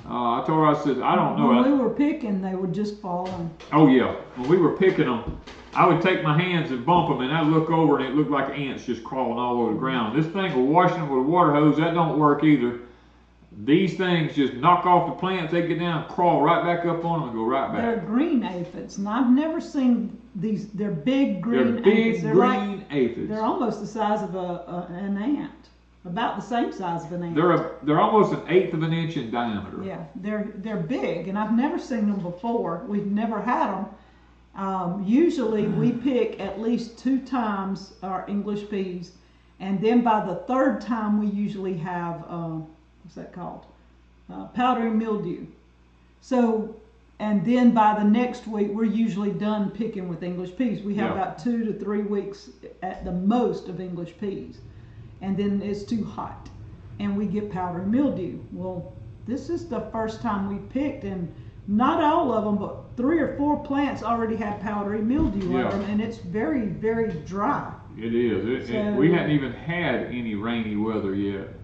I told her, I said, I don't know. When we were picking, they were just falling. Oh yeah, when we were picking them, I would take my hands and bump them, and I'd look over, and it looked like ants just crawling all over the ground. This thing of washing them with a water hose, that don't work either. These things just knock off the plants, they get down, crawl right back up on them, and go right back. They're green aphids, and I've never seen these. They're big green aphids. They're green aphids. They're almost the size of an ant, about the same size of an ant. They're almost 1/8 of an inch in diameter. Yeah, they're big, and I've never seen them before. We've never had them. Usually we pick at least 2 times our English peas, and then by the 3rd time we usually have what's that called? Powdery mildew. So, and then by the next week, we're usually done picking with English peas. We have about 2 to 3 weeks at the most of English peas. And then it's too hot, and we get powdery mildew. Well, this is the first time we picked, and not all of them, but 3 or 4 plants already had powdery mildew on them, and it's very, very dry. It is. We hadn't even had any rainy weather yet.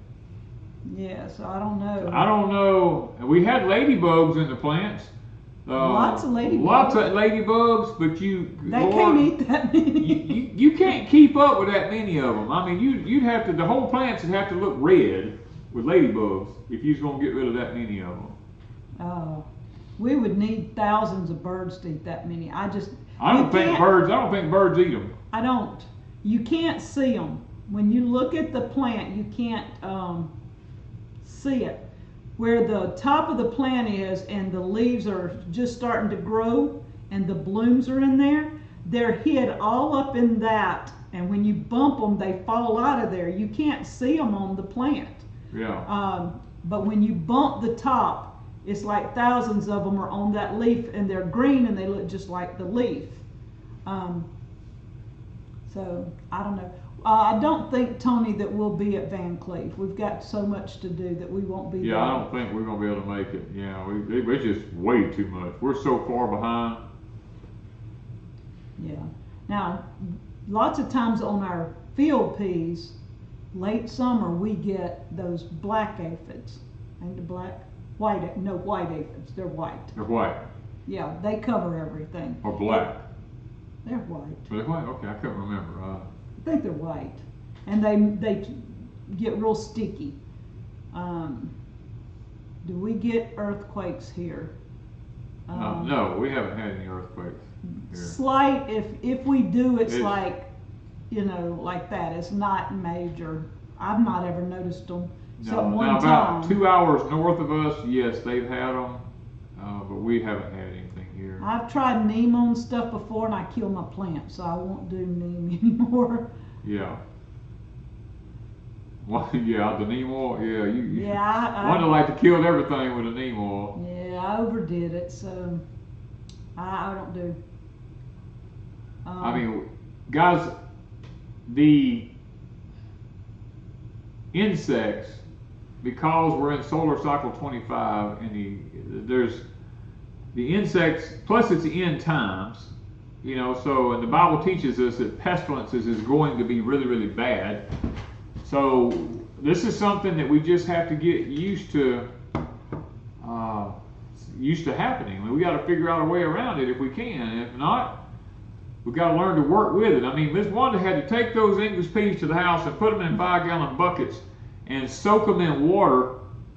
Yeah, so I don't know. I don't know. We had ladybugs in the plants. Lots of ladybugs. Lots of ladybugs, but they can't eat that many. You can't keep up with that many of them. You'd have to. The whole plants would have to look red with ladybugs if you was gonna get rid of that many of them. We would need thousands of birds to eat that many. I don't think birds eat them. I don't. You can't see them when you look at the plant. You can't see it. Where the top of the plant is and the leaves are just starting to grow and the blooms are in there, they're hid all up in that, and when you bump them, they fall out of there. You can't see them on the plant. Yeah. But when you bump the top, it's like thousands of them are on that leaf, and they're green and they look just like the leaf. So I don't know. I don't think, Tony, that we'll be at Van Cleef. We've got so much to do that we won't be there. Yeah, I don't think we're going to be able to make it. Yeah, we're just way too much. We're so far behind. Yeah. Now, lots of times on our field peas, late summer, we get those black aphids. Ain't the black? White aphids. They're white. They're white. Yeah, they cover everything. Or black. They're white. Are they white? Okay, I couldn't remember. I think they're white, and they get real sticky. Do we get earthquakes here? No, we haven't had any earthquakes here. Slight. If we do, it's like, like that. It's not major. I've not ever noticed them. No, now about 2 hours north of us, yes, they've had them, but we haven't had anything here. I've tried neem on stuff before, and I kill my plants, so I won't do neem anymore. Yeah. Well, yeah, the neem oil. Yeah, Yeah, Wanda like to kill everything with the neem oil. Yeah, I overdid it, so I don't do. I mean, guys, the insects, because we're in solar cycle 25, and there's the insects, plus it's the end times, so, and the Bible teaches us that pestilences is going to be really, really bad. So this is something that we just have to get used to happening. I mean, we got to figure out a way around it if we can. And if not, we've got to learn to work with it. I mean, Miss Wanda had to take those English peas to the house and put them in 5-gallon buckets and soak them in water,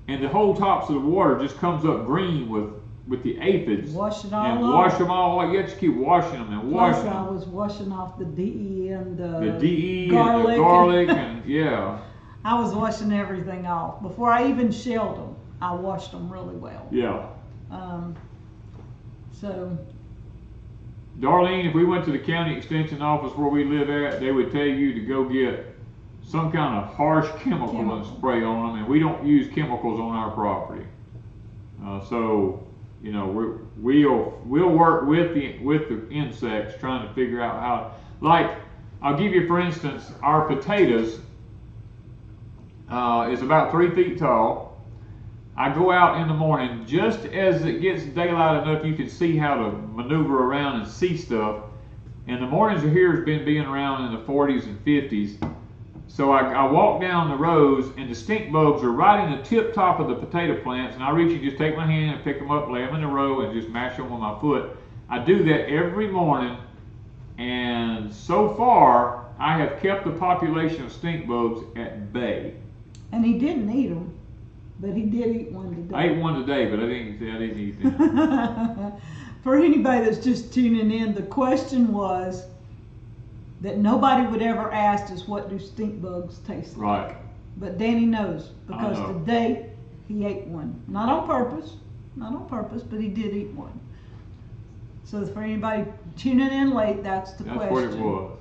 and the whole tops of the water just comes up green with the aphids. Wash it all and off. Wash them all off. You have to keep washing them and washing them. I was washing off the DE and the DE garlic. And the garlic and yeah. I was washing everything off. Before I even shelled them, I washed them really well. Yeah. So. Darlene, if we went to the county extension office where we live at, they would tell you to go get some kind of harsh chemical and spray on them, and we don't use chemicals on our property. So, we'll work with the insects, trying to figure out how. Like, I'll give you for instance, our potatoes is about 3 feet tall. I go out in the morning just as it gets daylight enough you can see how to maneuver around and see stuff. And the mornings are here has been being around in the 40s and 50s. So I walk down the rows, and the stink bugs are right in the tip top of the potato plants, and I reach and just take my hand and pick them up, lay them in a row, and just mash them with my foot. I do that every morning, and so far I have kept the population of stink bugs at bay. And he didn't eat them, but he did eat one today. I ate one today, but I didn't eat them. For anybody that's just tuning in, the question was that nobody would ever ask is, what do stink bugs taste like? Right. But Danny knows, because today he ate one. Not on purpose, but he did eat one. So for anybody tuning in late, that's the question. That's what it was.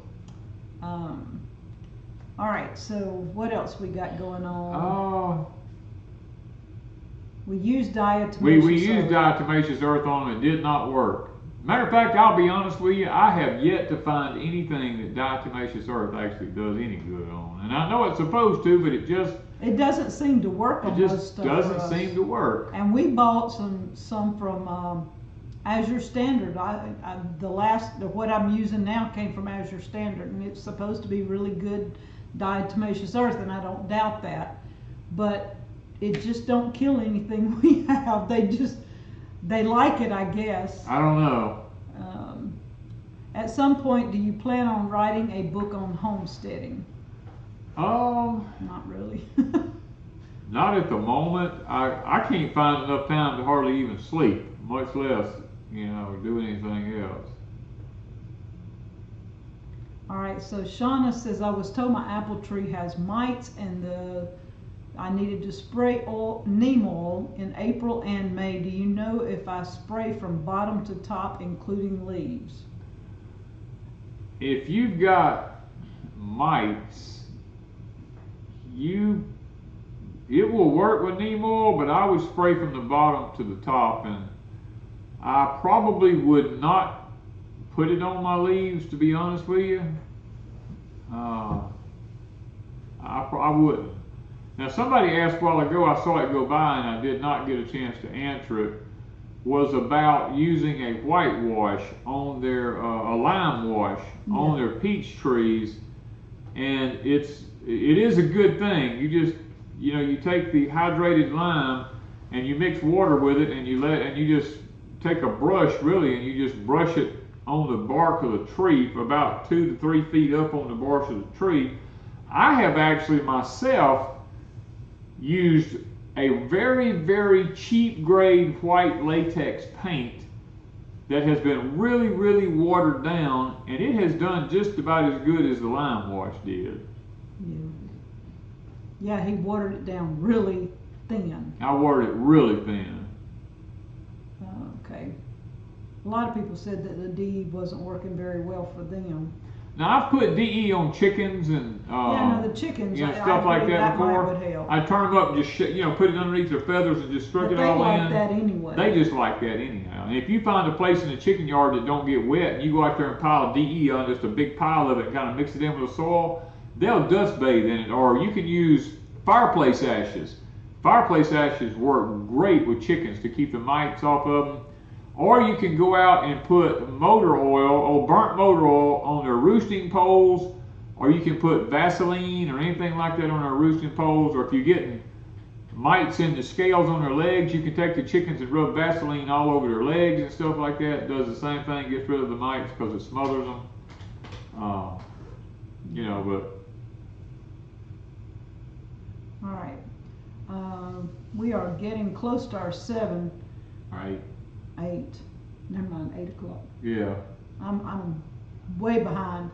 All right, so what else we got going on? We used diatomaceous We used diatomaceous earth on them. It did not work. Matter of fact, I'll be honest with you, I have yet to find anything that diatomaceous earth actually does any good on. And I know it's supposed to, but it doesn't seem to work on most stuff. It just doesn't seem to work. And we bought some from Azure Standard. What I'm using now came from Azure Standard, and it's supposed to be really good diatomaceous earth, and I don't doubt that. But it just don't kill anything we have. They like it, I guess. I don't know. At some point, do you plan on writing a book on homesteading? Not really. Not at the moment. I can't find enough time to hardly even sleep, much less, do anything else. All right, so Shauna says, I was told my apple tree has mites, and I needed to spray neem oil in April and May. Do you know if I spray from bottom to top, including leaves? If you've got mites, it will work with neem oil, but I would spray from the bottom to the top, and I probably would not put it on my leaves, to be honest with you. I wouldn't. Now, somebody asked a while ago, I saw it go by and I did not get a chance to answer it, was about using a whitewash on their, a lime wash on their peach trees, and it is a good thing. You just, you take the hydrated lime and you mix water with it, and you just take a brush really, and you just brush it on the bark of the tree for about 2 to 3 feet up on the bark of the tree. I have actually myself used a very, very cheap grade white latex paint that has been really, really watered down, and it has done just about as good as the lime wash did. Yeah, he watered it down really thin. I watered it really thin. Okay. A lot of people said that the DE wasn't working very well for them. Now, I've put DE on chickens and the chickens, stuff like that before. Would help. I turn them up and just put it underneath their feathers and just stroke it all in. They like that anyway. They just like that anyhow. And if you find a place in the chicken yard that don't get wet, and you go out there and pile DE on just a big pile of it and kind of mix it in with the soil, they'll dust bathe in it. Or you can use fireplace ashes. Fireplace ashes work great with chickens to keep the mites off of them. Or you can go out and put motor oil, or burnt motor oil, on their roosting poles, or you can put Vaseline or anything like that on their roosting poles. Or if you're getting mites in the scales on their legs, you can take the chickens and rub Vaseline all over their legs and stuff like that. It does the same thing, gets rid of the mites because it smothers them. But. All right. We are getting close to our 7. All right. 8. Never mind, 8 o'clock. Yeah. I'm way behind.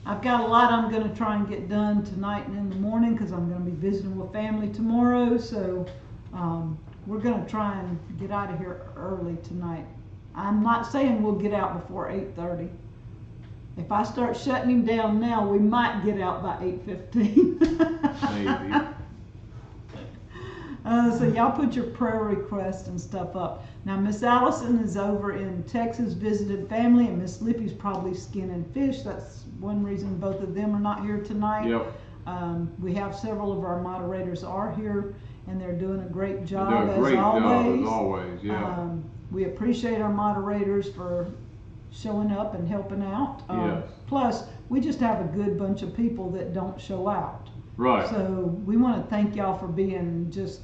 I've got a lot I'm going to try and get done tonight and in the morning because I'm going to be visiting with family tomorrow. So we're going to try and get out of here early tonight. I'm not saying we'll get out before 8:30. If I start shutting him down now, we might get out by 8:15. Maybe. So y'all put your prayer requests and stuff up. Now, Miss Allison is over in Texas visiting family, and Miss Lippy's probably skinning fish. That's one reason both of them are not here tonight. Yep. We have several of our moderators are here, and they're doing a great job They're doing a great as always. job as always. Yeah. We appreciate our moderators for showing up and helping out. Yes. Plus, we just have a good bunch of people that don't show out. Right. So we want to thank y'all for being just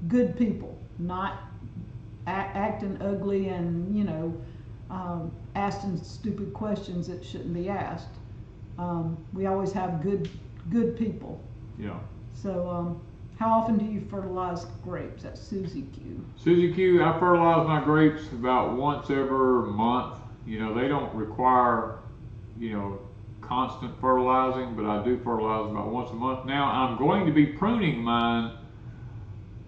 good people, not acting ugly and asking stupid questions that shouldn't be asked. We always have good people. Yeah. So how often do you fertilize grapes? That's Susie Q. Susie Q, I fertilize my grapes about once every month. They don't require constant fertilizing, but I do fertilize about once a month. Now I'm going to be pruning mine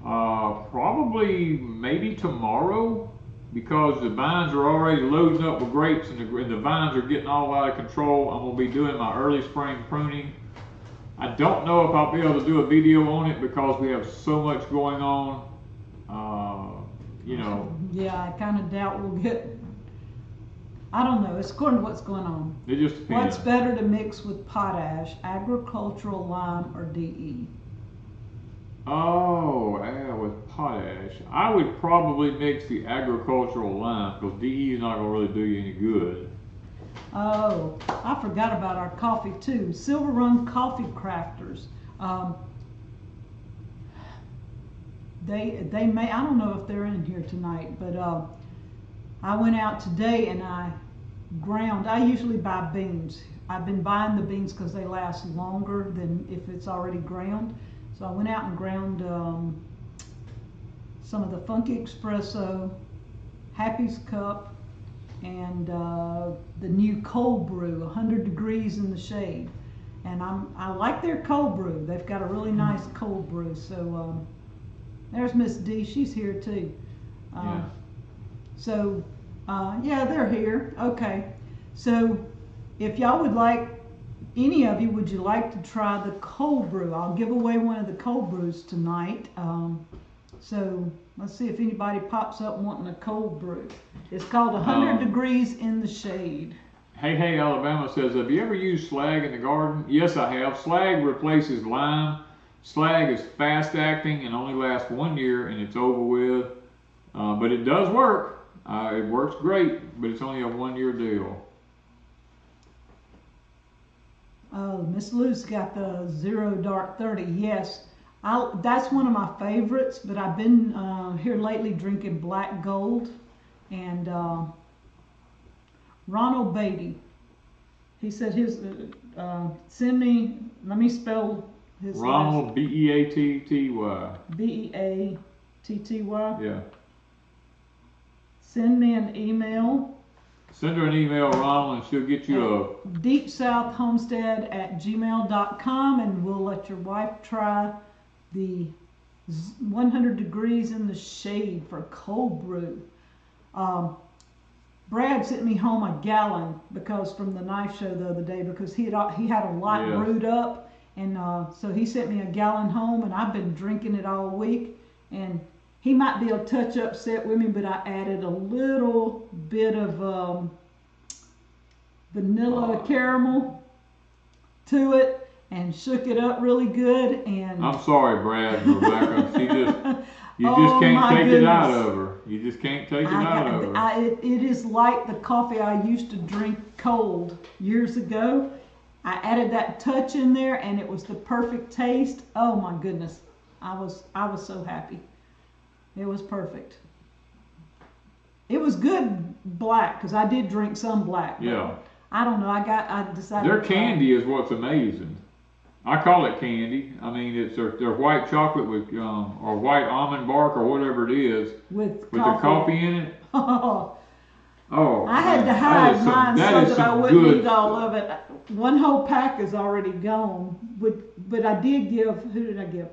probably maybe tomorrow, because the vines are already loading up with grapes, and the vines are getting all out of control. I'm going to be doing my early spring pruning. I don't know if I'll be able to do a video on it because we have so much going on. Yeah, I kind of doubt we'll get. I don't know. It's according to what's going on. It just depends. What's better to mix with potash, agricultural lime, or DE? Oh, yeah, with potash. I would probably mix the agricultural lime because DE is not going to really do you any good. Oh, I forgot about our coffee too. Silver Run Coffee Crafters. They may, I don't know if they're in here tonight, but I went out today and I ground. I usually buy beans. I've been buying the beans because they last longer than if it's already ground. So I went out and ground some of the Funky Espresso, Happy's Cup, and the new cold brew, 100 degrees in the shade. And I like their cold brew. They've got a really nice cold brew. So there's Miss D. She's here too. Yeah. So yeah, they're here. Okay. So if y'all would like any of you, would you like to try the cold brew? I'll give away one of the cold brews tonight. So let's see if anybody pops up wanting a cold brew. It's called 100 Degrees in the Shade. Hey, Alabama says, have you ever used slag in the garden? Yes, I have. Slag replaces lime. Slag is fast acting and only lasts 1 year and it's over with. But it does work. It works great, but it's only a 1 year deal. Oh, Miss Lou's got the Zero Dark 30. Yes, that's one of my favorites, but I've been here lately drinking Black Gold. And Ronald Beatty, he said his, send me, let me spell his Ronald, last. B-E-A-T-T-Y. B-E-A-T-T-Y? Yeah. Send me an email. Send her an email, Ronald, and she'll get you a deepsouthhomestead@gmail.com, and we'll let your wife try the 100 Degrees in the Shade for cold brew. Brad sent me home a gallon from the knife show the other day, because he had a lot brewed up, and so he sent me a gallon home, and I've been drinking it all week. And he might be a touch upset with me, but I added a little bit of vanilla caramel to it and shook it up really good. And I'm sorry, Brad and Rebecca. You just can't take it out of her. You just can't take it out of her. It is like the coffee I used to drink cold years ago. I added that touch in there, and it was the perfect taste. Oh my goodness, I was so happy. It was perfect. It was good black, because I did drink some black. Yeah. I don't know. I decided. Their candy is what's amazing. I call it candy. I mean, it's their white chocolate with or white almond bark or whatever it is with the coffee in it. Oh, I had to hide mine so that I wouldn't eat all of it. One whole pack is already gone. But I did give. Who did I give?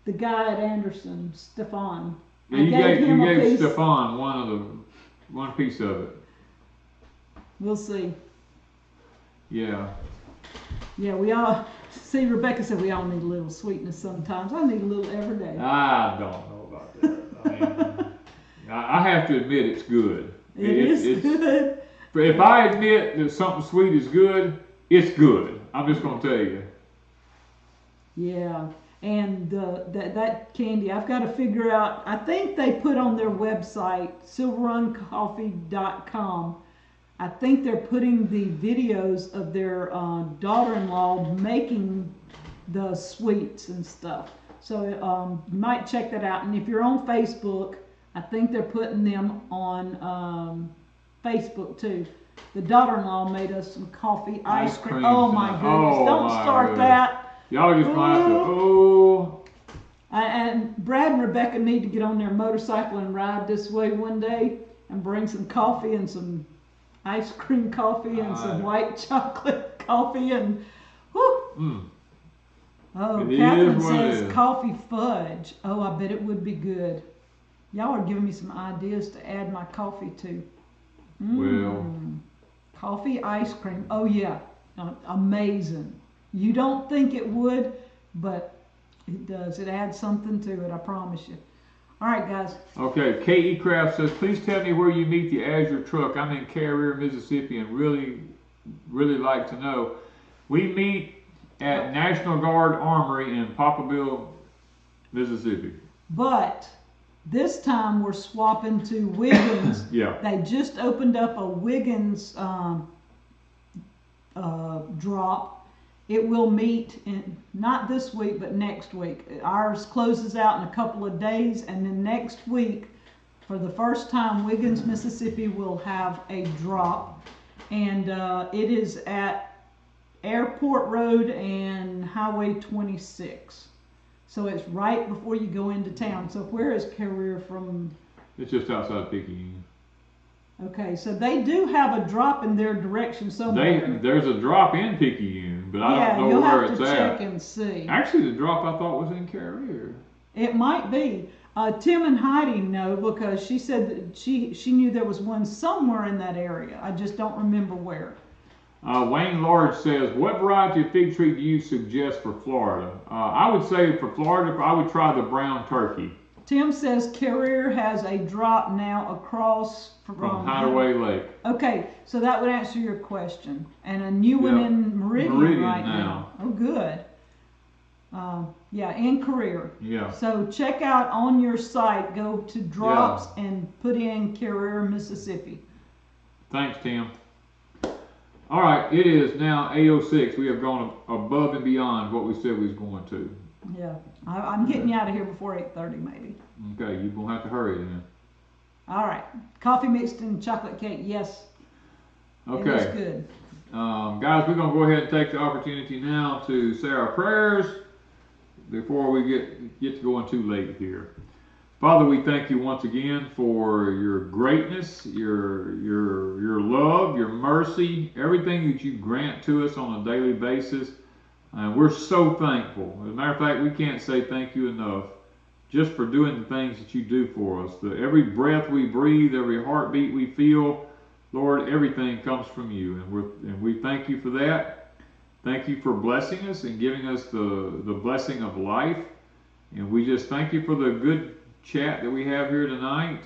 The guy at Anderson, Stefan. Yeah, you gave Stefan one piece of it. We'll see. Yeah. Yeah, we all see. Rebecca said we all need a little sweetness sometimes. I need a little every day. I don't know about that. I mean, I have to admit it's good. It's good. If I admit that something sweet is good, it's good. I'm just gonna tell you. Yeah. And that candy, I've got to figure out. I think they put on their website, silverruncoffee.com. I think they're putting the videos of their daughter-in-law making the sweets and stuff. So you might check that out. And if you're on Facebook, I think they're putting them on Facebook too. The daughter-in-law made us some coffee ice cream. Oh my goodness! Don't start that. Y'all just might have to, And Brad and Rebecca need to get on their motorcycle and ride this way one day and bring some coffee and some ice cream coffee and some white chocolate coffee and whoo. Oh, Catherine says coffee fudge. Oh, I bet it would be good. Y'all are giving me some ideas to add my coffee to. Well, coffee ice cream. Oh yeah, amazing. You don't think it would, but it does. It adds something to it, I promise you. All right, guys. Okay, K.E. Craft says, please tell me where you meet the Azure truck. I'm in Carrier, Mississippi, and really like to know. We meet at National Guard Armory in Poplarville, Mississippi. But this time we're swapping to Wiggins. Yeah. They just opened up a Wiggins drop. It will meet not this week, but next week. Ours closes out in a couple of days, and then next week, for the first time, Wiggins, Mississippi will have a drop, and it is at Airport Road and Highway 26. So it's right before you go into town. So where is Carrier from? It's just outside Pecan. Okay, so they do have a drop in their direction somewhere. There's a drop in Picayune, but I don't know where it's at. Yeah, you'll have to check and see. Actually, the drop I thought was in Carrier. It might be. Tim and Heidi know, because she said that she knew there was one somewhere in that area. I just don't remember where. Wayne Large says, what variety of fig tree do you suggest for Florida? I would say for Florida, I would try the brown turkey. Tim says Carrier has a drop now across From Hideaway Lake. Okay, so that would answer your question. And a new one in Meridian right now. Oh, good. Yeah, in Carrier. Yeah. So check out on your site, go to drops and put in Carrier, Mississippi. Thanks, Tim. All right, it is now 8:06. We have gone above and beyond what we said we was going to. Yeah, I'm getting you out of here before 8:30 maybe. Okay, you're going to have to hurry then. All right, coffee mixed in chocolate cake, yes. Okay. It is good. Guys, we're going to go ahead and take the opportunity now to say our prayers before we get to going too late here. Father, we thank you once again for your greatness, your love, your mercy, everything that you grant to us on a daily basis. And we're so thankful. As a matter of fact, we can't say thank you enough just for doing the things that you do for us. Every breath we breathe, every heartbeat we feel, Lord, everything comes from you. And we thank you for that. Thank you for blessing us and giving us the blessing of life. And we just thank you for the good chat that we have here tonight.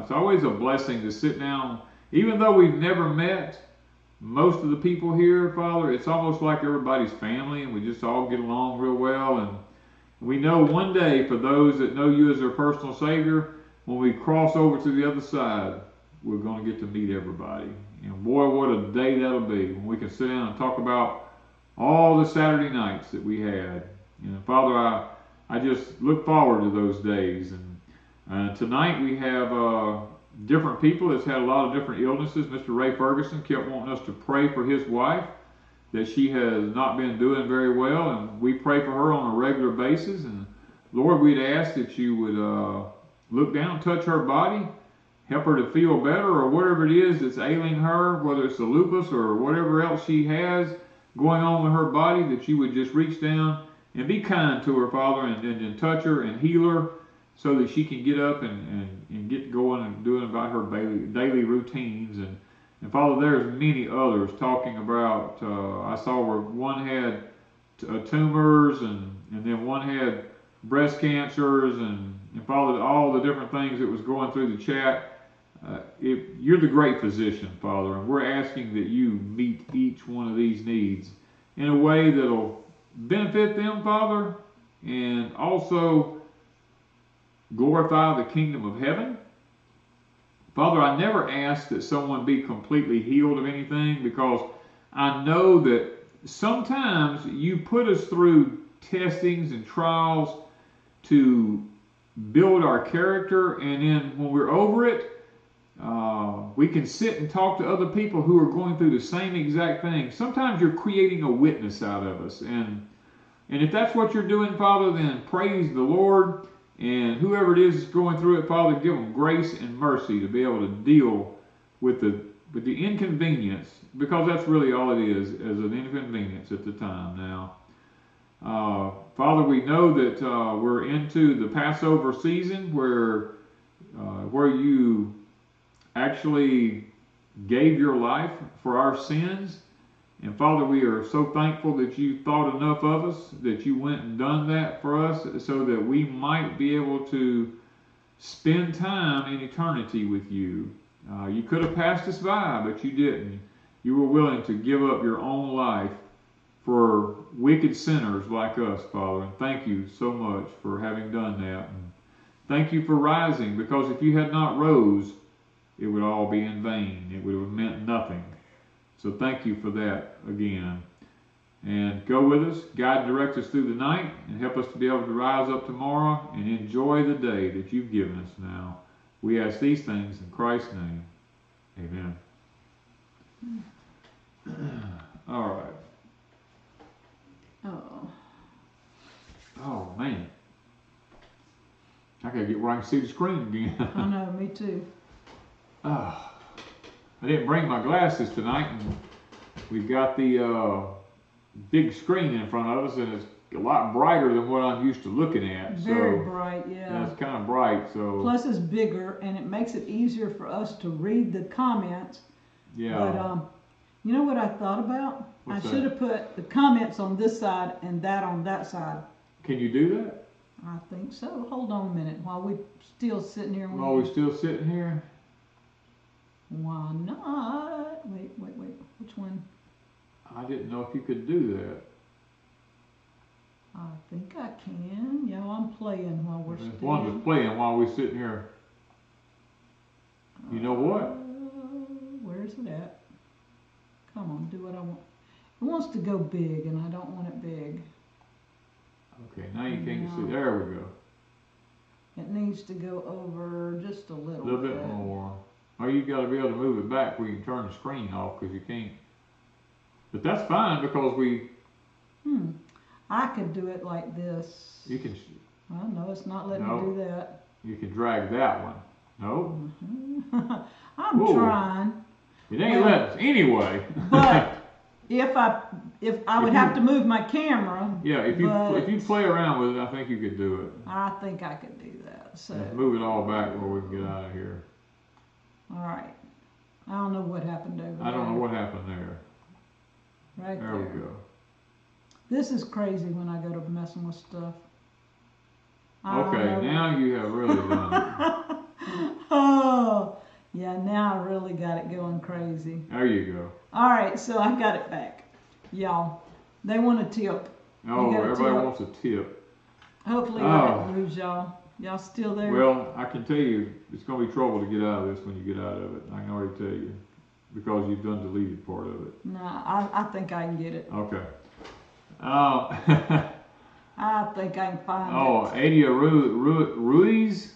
It's always a blessing to sit down, even though we've never met most of the people here, Father. It's almost like everybody's family, and we just all get along real well. And we know one day, for those that know you as their personal Savior, when we cross over to the other side, we're going to get to meet everybody. And boy, what a day that'll be when we can sit down and talk about all the Saturday nights that we had. And Father, I just look forward to those days. And tonight we have different people that's had a lot of different illnesses. Mr. Ray Ferguson kept wanting us to pray for his wife, that she has not been doing very well, and we pray for her on a regular basis. And Lord, we'd ask that you would look down, touch her body, help her to feel better, or whatever it is that's ailing her, whether it's the lupus or whatever else she has going on with her body, that you would just reach down and be kind to her, Father, and touch her and heal her, so that she can get up and get going and doing about her daily routines. And Father, there's many others talking about, I saw where one had tumors, and then one had breast cancers, and Father, all the different things that was going through the chat. You're the great physician, Father, and we're asking that you meet each one of these needs in a way that'll benefit them, Father, and also glorify the kingdom of heaven. Father, I never ask that someone be completely healed of anything, because I know that sometimes you put us through testings and trials to build our character, and then when we're over it, we can sit and talk to other people who are going through the same exact thing. Sometimes you're creating a witness out of us, and if that's what you're doing, Father, then praise the Lord. And whoever it is that's going through it, Father, give them grace and mercy to be able to deal with the inconvenience, because that's really all it is, as an inconvenience at the time now. Father, we know that we're into the Passover season where you actually gave your life for our sins. And Father, we are so thankful that you thought enough of us, that you went and done that for us, so that we might be able to spend time in eternity with you. You could have passed us by, but you didn't. You were willing to give up your own life for wicked sinners like us, Father. And thank you so much for having done that. And thank you for rising, because if you had not rose, it would all be in vain. It would have meant nothing. So thank you for that again. And go with us, guide and direct us through the night, and help us to be able to rise up tomorrow and enjoy the day that you've given us now. We ask these things in Christ's name. Amen. All right. Oh, man. I gotta get where I can see the screen again. I know, me too. I didn't bring my glasses tonight, and we've got the big screen in front of us, and it's a lot brighter than what I'm used to looking at. Very bright, yeah. It's kind of bright, so. Plus it's bigger, and it makes it easier for us to read the comments. Yeah. But You know what I thought about? What's I should have put the comments on this side and that on that side. Can you do that? I think so. Hold on a minute while we're still sitting here. While we're still sitting here? Why not? Wait. Which one? I didn't know if you could do that. I think I can. Yeah, I'm playing while we're still. Wanda's playing while we're sitting here. You know what? Where's it at? Come on, do what I want. It wants to go big, and I don't want it big. Okay, now you can't see. There we go. It needs to go over just a little bit more. Or you got to be able to move it back where you can turn the screen off, because you can't. But that's fine because we. I could do it like this. You can. Well, no, it's not letting me do that. You can drag that one. No. I'm trying. It ain't letting us anyway. But if I would have to move my camera. Yeah, if you play around with it, I think you could do it. I think I could do that. So just move it all back where we can get out of here. All right. I don't know what happened over there. I don't know what happened there. Right there. There we go. This is crazy when I go to messing with stuff. Okay, now you have really done it. Oh, yeah, now I really got it going crazy. There you go. All right, so I got it back. Y'all, they want a tip. Oh, everybody wants a tip. Hopefully I didn't lose y'all. Y'all still there? Well, I can tell you, it's going to be trouble to get out of this when you get out of it. I can already tell you. Because you've done deleted part of it. No, I think I can get it. Okay. I think I can find it. Adia Ruiz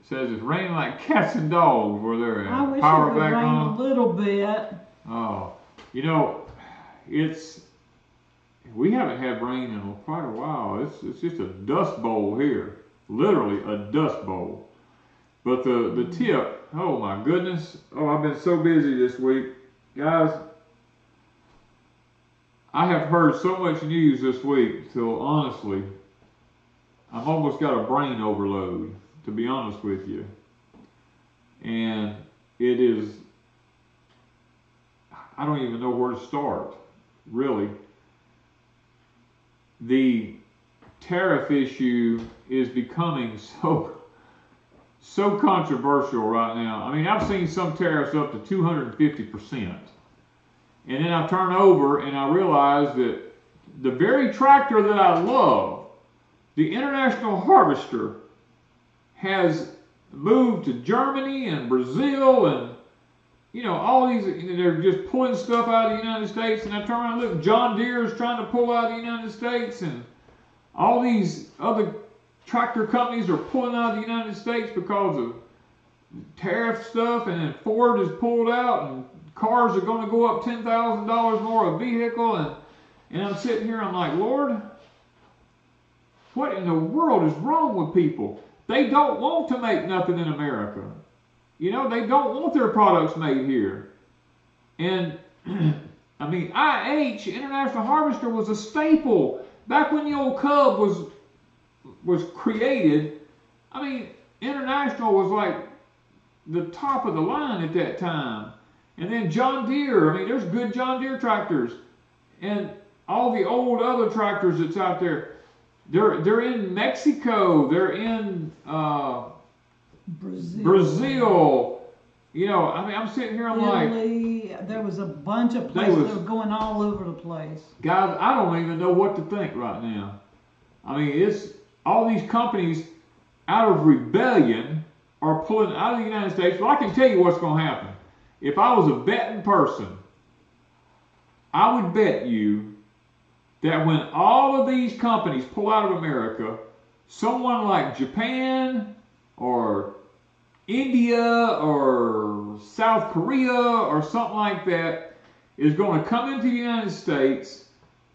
says it's raining like cats and dogs where they're at. I wish Power it would back rain on. a little bit. Oh, you know, we haven't had rain in quite a while. It's just a dust bowl here, literally a dust bowl. But the tip, oh my goodness, I've been so busy this week, guys. I have heard so much news this week, so honestly, I've almost got a brain overload, to be honest with you. And it is, I don't even know where to start, really. The tariff issue is becoming so controversial right now. I mean, I've seen some tariffs up to 250%. And then I turn over and I realize that the very tractor that I love, the International Harvester, has moved to Germany and Brazil and, you know, all these, they're just pulling stuff out of the United States. And I turn around and look, John Deere is trying to pull out of the United States, and all these other tractor companies are pulling out of the United States because of tariff stuff, and then Ford is pulled out, and cars are going to go up $10,000 more a vehicle, and I'm sitting here, I'm like, Lord, what in the world is wrong with people? They don't want to make nothing in America. You know, they don't want their products made here. And, I mean, IH, International Harvester, was a staple. Back when the old Cub was created, I mean, International was like the top of the line at that time. And then John Deere, I mean, there's good John Deere tractors. And all the old other tractors that's out there, they're in Mexico, they're in Brazil. You know, I mean, I'm sitting here, I'm Italy, like, there was a bunch of places that were going all over the place. Guys, I don't even know what to think right now. I mean, it's all these companies out of rebellion are pulling out of the United States. Well, I can tell you what's going to happen. If I was a betting person, I would bet you that when all of these companies pull out of America, someone like Japan or India or South Korea or something like that is going to come into the United States,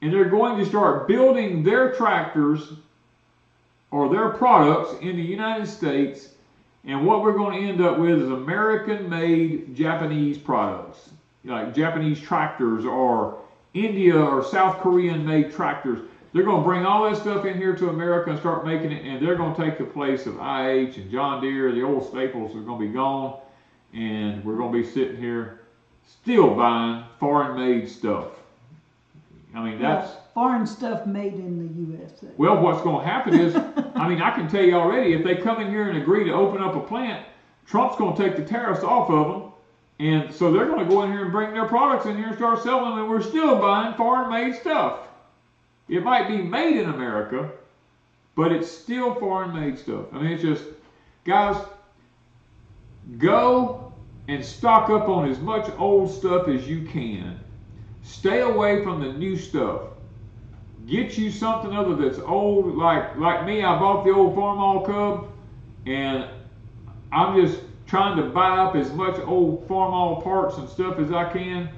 and they're going to start building their tractors or their products in the United States, and what we're going to end up with is American-made Japanese products, like Japanese tractors or India or South Korean-made tractors. They're going to bring all that stuff in here to America and start making it, and they're going to take the place of IH and John Deere. The old staples are going to be gone, and we're going to be sitting here still buying foreign-made stuff. I mean, that's... foreign stuff made in the USA. Well, what's going to happen is, I mean, I can tell you already, if they come in here and agree to open up a plant, Trump's going to take the tariffs off of them. And so they're going to go in here and bring their products in here and start selling them, and we're still buying foreign-made stuff. It might be made in America, but it's still foreign-made stuff. I mean, it's just, guys, go and stock up on as much old stuff as you can. Stay away from the new stuff. Get you something other that's old. Like me, I bought the old Farmall Cub, and I'm just trying to buy up as much old Farmall parts and stuff as I can.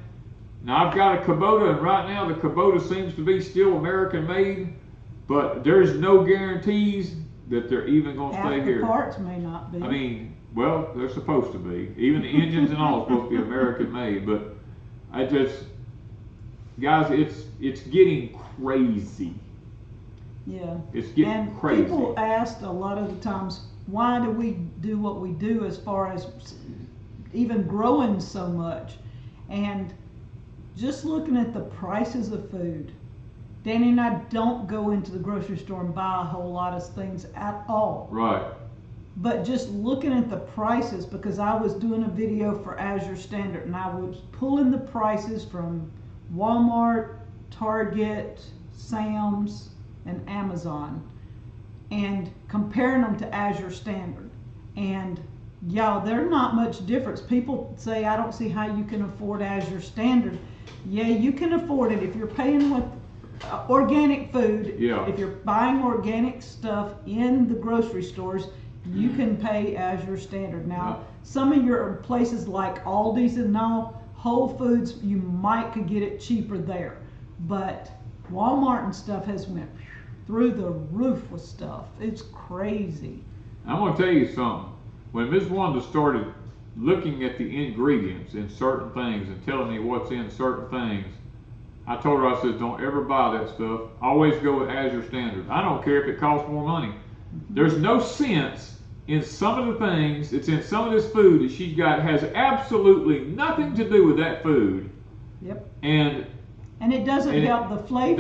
Now I've got a Kubota, and right now the Kubota seems to be still American made, but there's no guarantees that they're even going to stay here. The parts may not be. I mean, well, they're supposed to be. Even the engines and all are supposed to be American made, but I just, guys, it's getting crazy. Yeah. It's getting crazy. People asked a lot of the times, why do we do what we do as far as even growing so much? And just looking at the prices of food, Danny and I don't go into the grocery store and buy a whole lot of things at all. Right. But just looking at the prices, because I was doing a video for Azure Standard and I was pulling the prices from Walmart, Target, Sam's, and Amazon, and comparing them to Azure Standard. And yeah, they're not much difference. People say, I don't see how you can afford Azure Standard. Yeah, you can afford it if you're paying with organic food. Yeah. If you're buying organic stuff in the grocery stores, you can pay Azure Standard. Now, some of your places like Aldi's and all, Whole Foods, you might could get it cheaper there. But Walmart and stuff has went through the roof with stuff. It's crazy. I'm going to tell you something. When Ms. Wanda started looking at the ingredients in certain things and telling me what's in certain things, I told her, I said, don't ever buy that stuff. Always go with Azure Standard. I don't care if it costs more money. There's no sense in some of the things that's in some of this food that she's got has absolutely nothing to do with that food. Yep. And it doesn't help the flavor.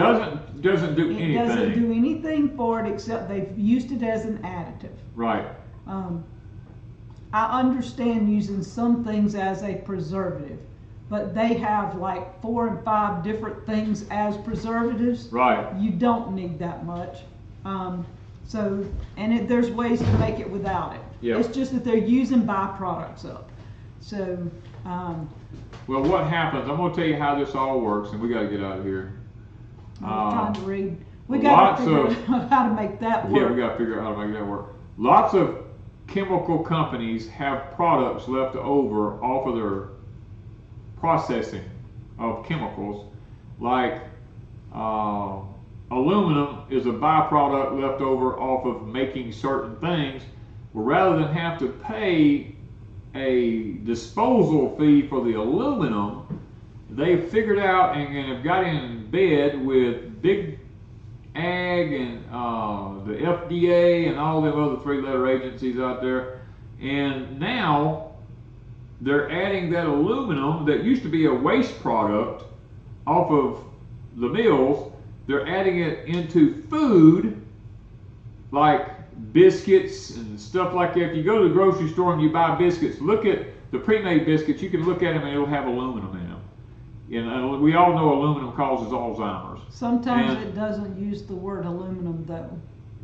Doesn't do anything. It doesn't do anything for it except they've used it as an additive. Right. I understand using some things as a preservative, but they have like 4 and 5 different things as preservatives. Right. You don't need that much. There's ways to make it without it. Yep. It's just that they're using byproducts up. So. Well, what happens? I'm going to tell you how this all works, and we got to get out of here. I'm trying to read. We got to figure out how to make that work. Yeah, we got to figure out how to make that work. Lots of chemical companies have products left over off of their processing of chemicals, like aluminum is a byproduct left over off of making certain things. Well, rather than have to pay a disposal fee for the aluminum, they figured out and have got in bed with Big Ag and the FDA and all them other 3-letter agencies out there, and now they're adding that aluminum that used to be a waste product off of the mills. They're adding it into food like biscuits and stuff like that. If you go to the grocery store and you buy biscuits, look at the pre-made biscuits. You can look at them and it'll have aluminum in them. And we all know aluminum causes Alzheimer's. Sometimes it doesn't use the word aluminum though.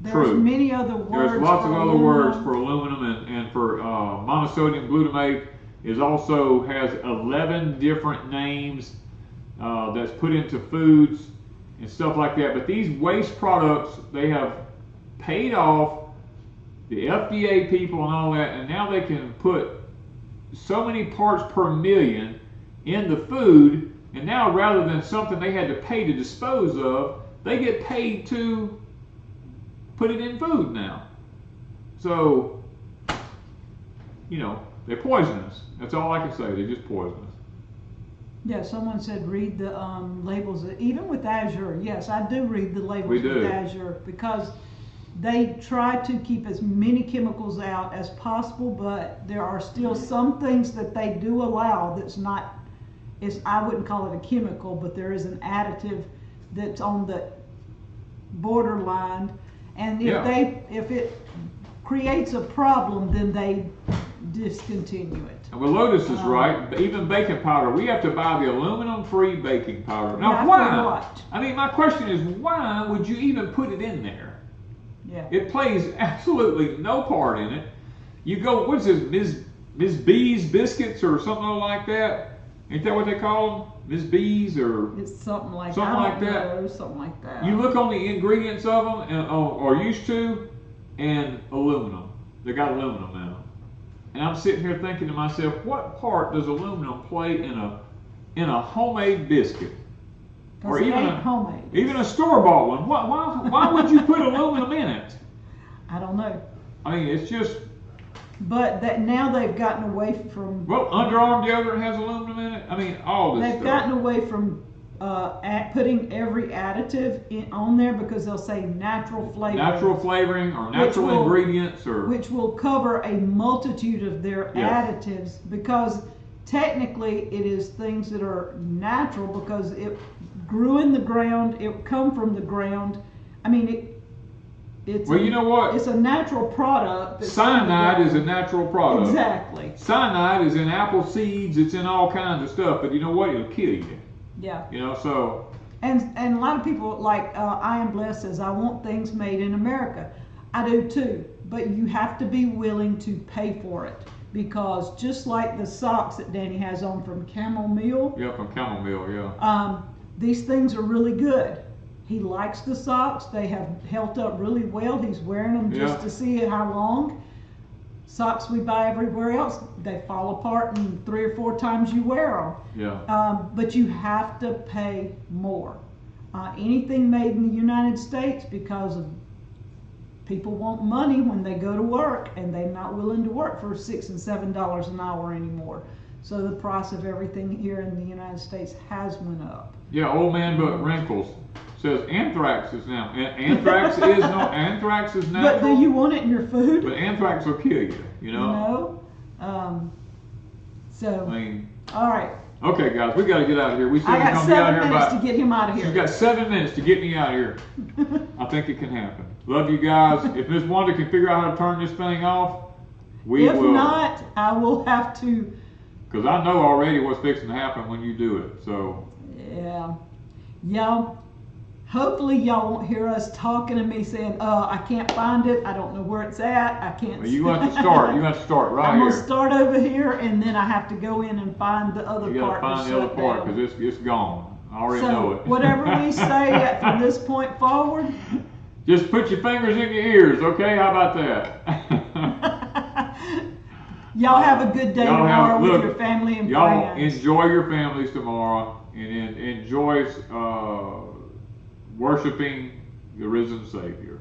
There's True. many other words. There's lots of other words for aluminum, and for monosodium glutamate has 11 different names that's put into foods and stuff like that. But these waste products, they have paid off the FDA people and all that, and now they can put so many parts per million in the food, and now rather than something they had to pay to dispose of, they get paid to put it in food now. So, they're poisonous. That's all I can say. They're just poisonous. Yeah, someone said read the labels. Even with Azure, yes, I do read the labels with Azure, because they try to keep as many chemicals out as possible, but there are still some things that they do allow that's not I wouldn't call it a chemical, but there is an additive that's on the borderline, and if it creates a problem, then they discontinue it. And well, Lotus is right. Even baking powder, we have to buy the aluminum-free baking powder. Now, Yeah, why? what? I mean, my question is, why would you even put it in there? Yeah. It plays absolutely no part in it. You go, what's this, Ms. B's biscuits or something like that? Ain't that what they call them? Ms. B's or It's something like something like that. Something like that. You look on the ingredients of them, or used to, and aluminum. They got aluminum now. And I'm sitting here thinking to myself, what part does aluminum play in a homemade biscuit? Or even homemade. Even a store-bought one. Why would you put aluminum in it? I don't know. I mean, it's just. But that now they've gotten away from. Well, underarm deodorant has aluminum in it. I mean, all this They've stuff. gotten away from putting every additive on there because they'll say natural flavoring. Natural flavoring or natural ingredients or. Which will cover a multitude of their additives, because technically it is things that are natural because it grew in the ground, it come from the ground. I mean, it's well, you know what? It's a natural product. Cyanide is a natural product. Exactly. Cyanide is in apple seeds. It's in all kinds of stuff. But you know what? It'll kill you. Yeah. You know, so. And a lot of people, like I Am Blessed says, I want things made in America. I do too. But you have to be willing to pay for it. Because just like the socks that Danny has on from Camel Mill. Yeah, from Camel Mill, yeah. These things are really good. He likes the socks. They have held up really well. He's wearing them just to see how long. Socks we buy everywhere else, they fall apart in 3 or 4 times you wear them. Yeah. But you have to pay more. Anything made in the United States, because of people want money when they go to work, and they're not willing to work for $6 and $7 an hour anymore. So the price of everything here in the United States has went up. Yeah, old man but wrinkles says anthrax is now. Anthrax is natural. But do you want it in your food? But anthrax will kill you. You know. So. I mean. All right. Okay, guys, we got to get out of here. We said I we're got gonna be out 7 here minutes to get him out of here. She's got 7 minutes to get me out of here. I think it can happen. Love you guys. If Miss Wanda can figure out how to turn this thing off, we will. If not, I will have to. Because I know already what's fixing to happen when you do it. So. Yeah. Y'all, hopefully y'all won't hear us talking to me saying, I can't find it. I don't know where it's at. I can't. Well, you have to start. You have to start right I'm here. I'm going to start over here, and then I have to go in and find the other part. You got to find the other part because it's gone. I already know it. Whatever we say from this point forward. Just put your fingers in your ears, okay? How about that? Y'all have a good day tomorrow with your family and y'all friends. Enjoy your families tomorrow and enjoy worshiping the risen Savior.